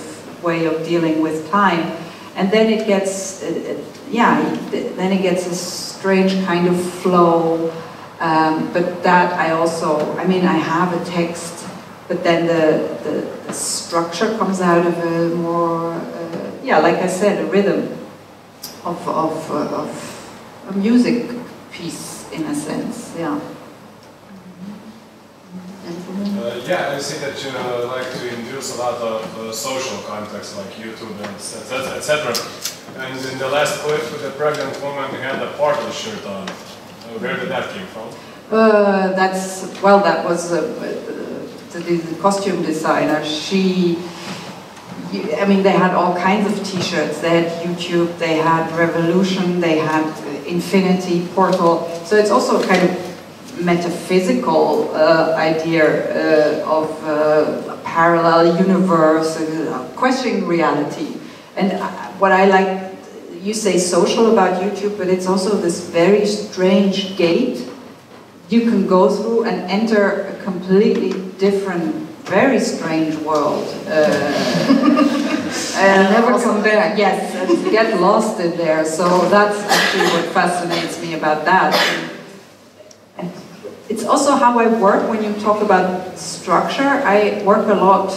Speaker 2: way of dealing with time. And then it gets, then it gets a strange kind of flow, but that I also, I have a text, but then the structure comes out of a more, like I said, a rhythm of a music piece in a sense, yeah.
Speaker 14: I see that you like to induce a lot of social context like YouTube and etc. And in the last clip, the pregnant woman had a party shirt on. Where did that came from?
Speaker 2: That was the costume designer. They had all kinds of t-shirts. They had YouTube, they had Revolution, they had Infinity, Portal. So it's also kind of metaphysical idea of a parallel universe, questioning reality. And what I like, you say social about YouTube, but it's also this very strange gate you can go through and enter a completely different, very strange world. And never come back. Yes, and get lost in there. So that's actually what fascinates me about that. And it's also how I work. When you talk about structure, I work a lot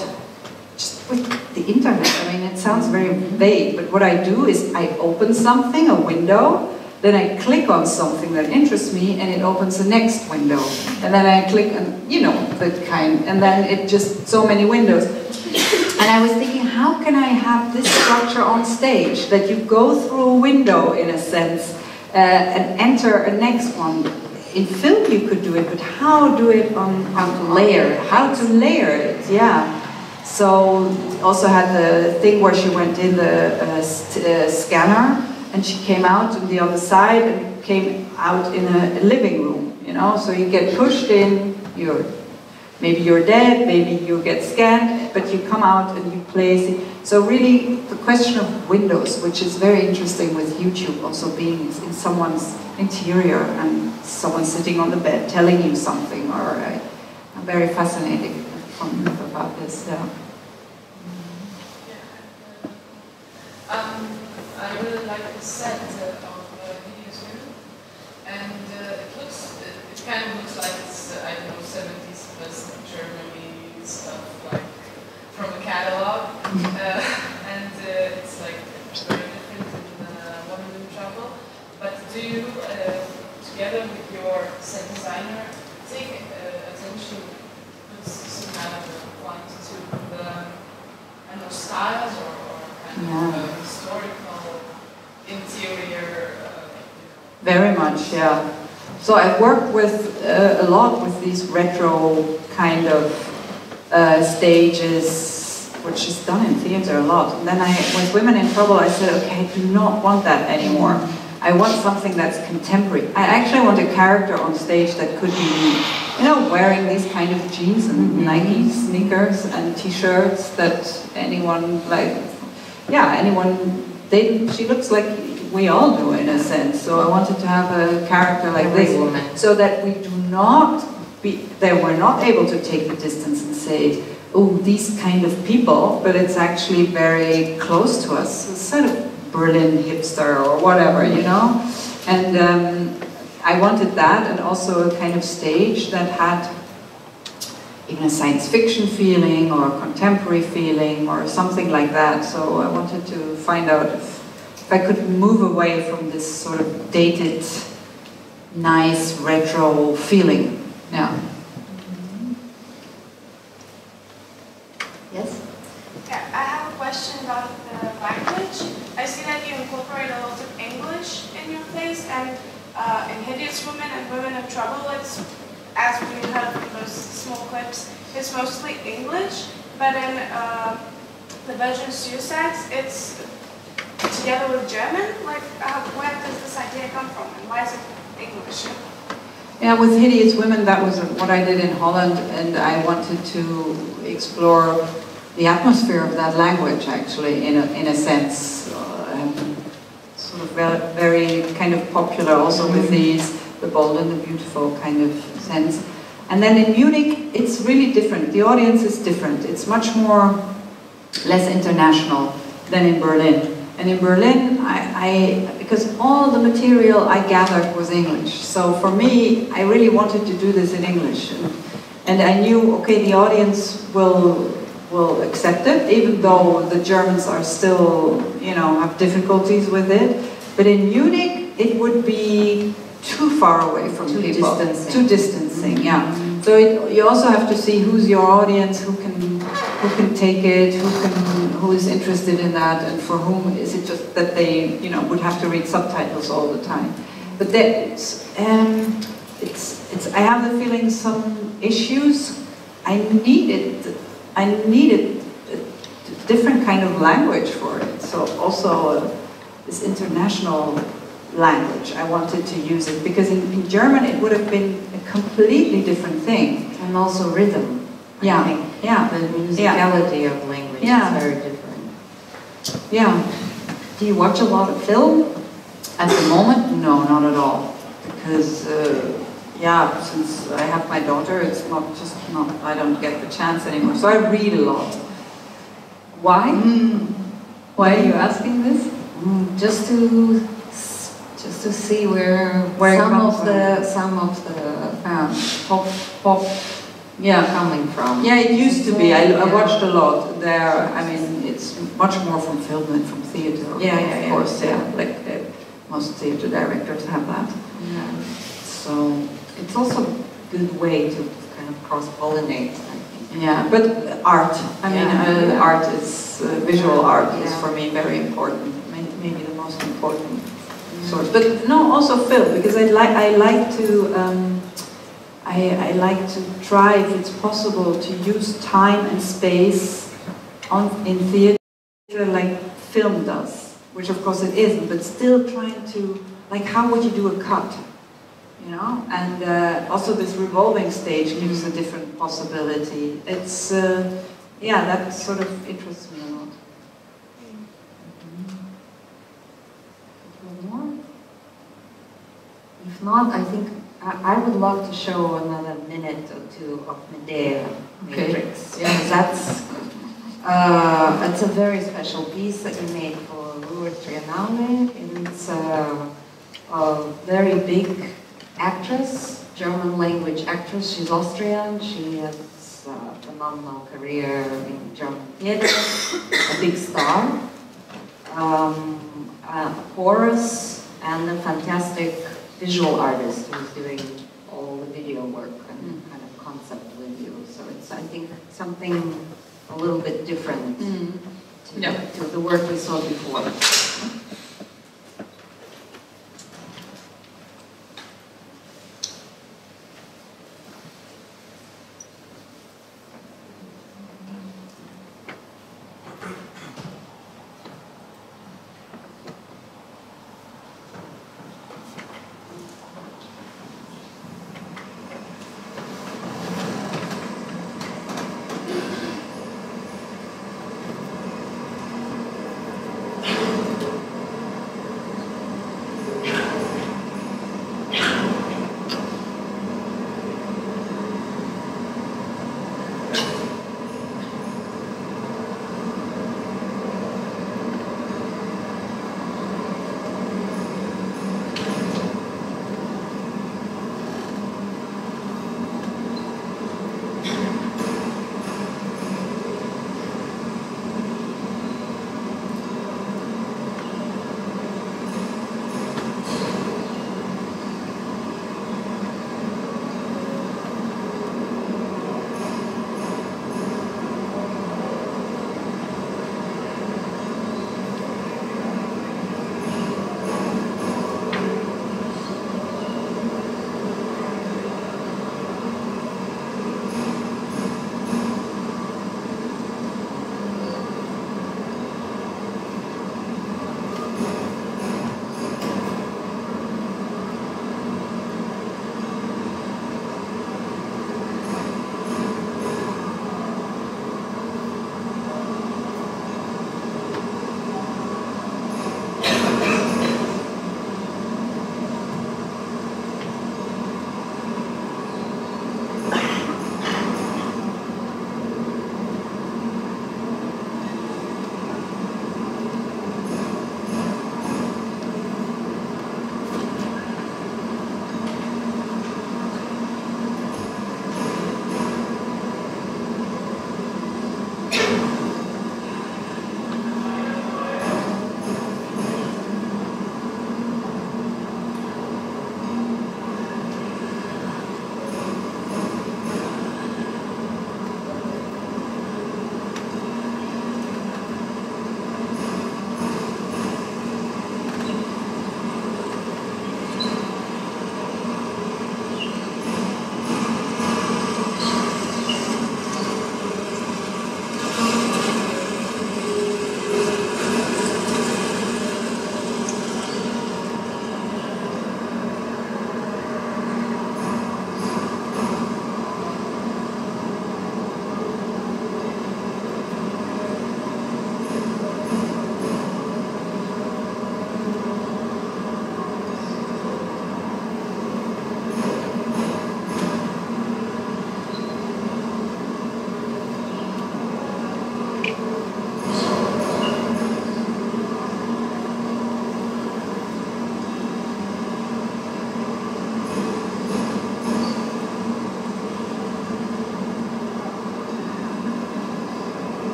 Speaker 2: just with the internet. It sounds very vague, but what I do is I open something, a window, then I click on something that interests me, and it opens the next window. And then I click on, that kind, and then it just, so many windows. And I was thinking, how can can I have this structure on stage, that you go through a window in a sense and enter a next one. In film you could do it, but how do it on how to layer it, yeah. So also had the thing where she went in the scanner and she came out on the other side and came out in a living room, you know. So you get pushed in, maybe you're dead, maybe you get scanned, but you come out and you play. So really the question of windows, which is very interesting with YouTube, also being in someone's interior and someone sitting on the bed telling you something, or I'm very fascinated about this. Yeah.
Speaker 12: I really like the set of Hideous Women, and it kind of looks like it's, I don't know, 70s West Germany stuff, like from a catalog, and it's like very different in Woman in Trouble. But do you, together with your set designer, take attention, put some kind of a point to the, I don't know, styles or kind of historical interior?
Speaker 2: Very much, yeah. So I've worked with a lot with these retro kind of stages, which is done in theater a lot. And then with Women in Trouble, I said, okay, I do not want that anymore. I want something that's contemporary. I actually want a character on stage that could be, you know, wearing these kind of jeans and Nike sneakers and t-shirts that anyone, like, yeah, anyone, she looks like we all do in a sense. So I wanted to have a character like this, so that we do not that we're not able to take the distance and say, oh, these kind of people, but it's actually very close to us. It's sort of Berlin hipster or whatever, you know? And I wanted that, and also a kind of stage that had even a science fiction feeling or a contemporary feeling or something like that. So I wanted to find out if I could move away from this sort of dated, nice, retro feeling. Yeah.
Speaker 15: Yes? Yeah, I have a question about the language. I see that you incorporate a lot of English in your plays, and in Hideous Women and Women in Trouble, it's, as we heard from those small clips, it's mostly English, but in the Belgian Suicides, it's together with German. Like, where does this idea come from, and why is it English?
Speaker 2: Yeah, with Hideous Women, that was what I did in Holland, and I wanted to explore the atmosphere of that language, actually, in a sense. Sort of very kind of popular also with the bold and the beautiful kind of sense. And then in Munich, it's really different. The audience is different. It's much less international than in Berlin. And in Berlin, because all the material I gathered was English. So for me, I really wanted to do this in English. And I knew, okay, the audience will accept it, even though the Germans are still, you know, have difficulties with it. But in Munich, it would be too far away from people. Too distancing, yeah. So you also have to see who's your audience, who can take it, who is interested in that, and for whom is it just that they, you know, would have to read subtitles all the time. But I have the feeling some issues I needed a different kind of language for it. So also this international language, I wanted to use it, because in German it would have been a completely different thing.
Speaker 1: And also rhythm.
Speaker 2: Yeah,
Speaker 1: I think.
Speaker 2: Yeah.
Speaker 1: The musicality of language is very different.
Speaker 2: Yeah. Do you watch a lot of film? At the moment, no, not at all. Because, yeah, since I have my daughter, it's I don't get the chance anymore. So I read a lot. Why? Why are you asking this?
Speaker 1: Just to see where some of the pop coming from.
Speaker 2: Yeah, it used to be. I watched a lot there. I mean, it's much more from film than from theater. Of course, like most theater directors have that.
Speaker 1: Yeah. So it's also a good way to kind of cross-pollinate, I think.
Speaker 2: Yeah, but art. I mean, art is visual art is for me very important. Maybe the most important source. But no, also film, because I like to try, if it's possible, to use time and space in theater like film does, which of course it isn't, but still trying to, like, how would you do a cut? You know, and also this revolving stage gives a different possibility. It's, yeah, that sort of interests me a lot. More? If not, I think I would love to show another minute or two of Medea Matrix. Okay. Yeah,
Speaker 1: that's a very special piece that you made for Lourdes Triennale. It's a very big actress, German language actress. She's Austrian. She has a phenomenal career in German theater, a big star, a chorus, and a fantastic visual artist who's doing all the video work and kind of concept video. So it's, I think, something a little bit different to the work we saw before.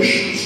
Speaker 4: traditions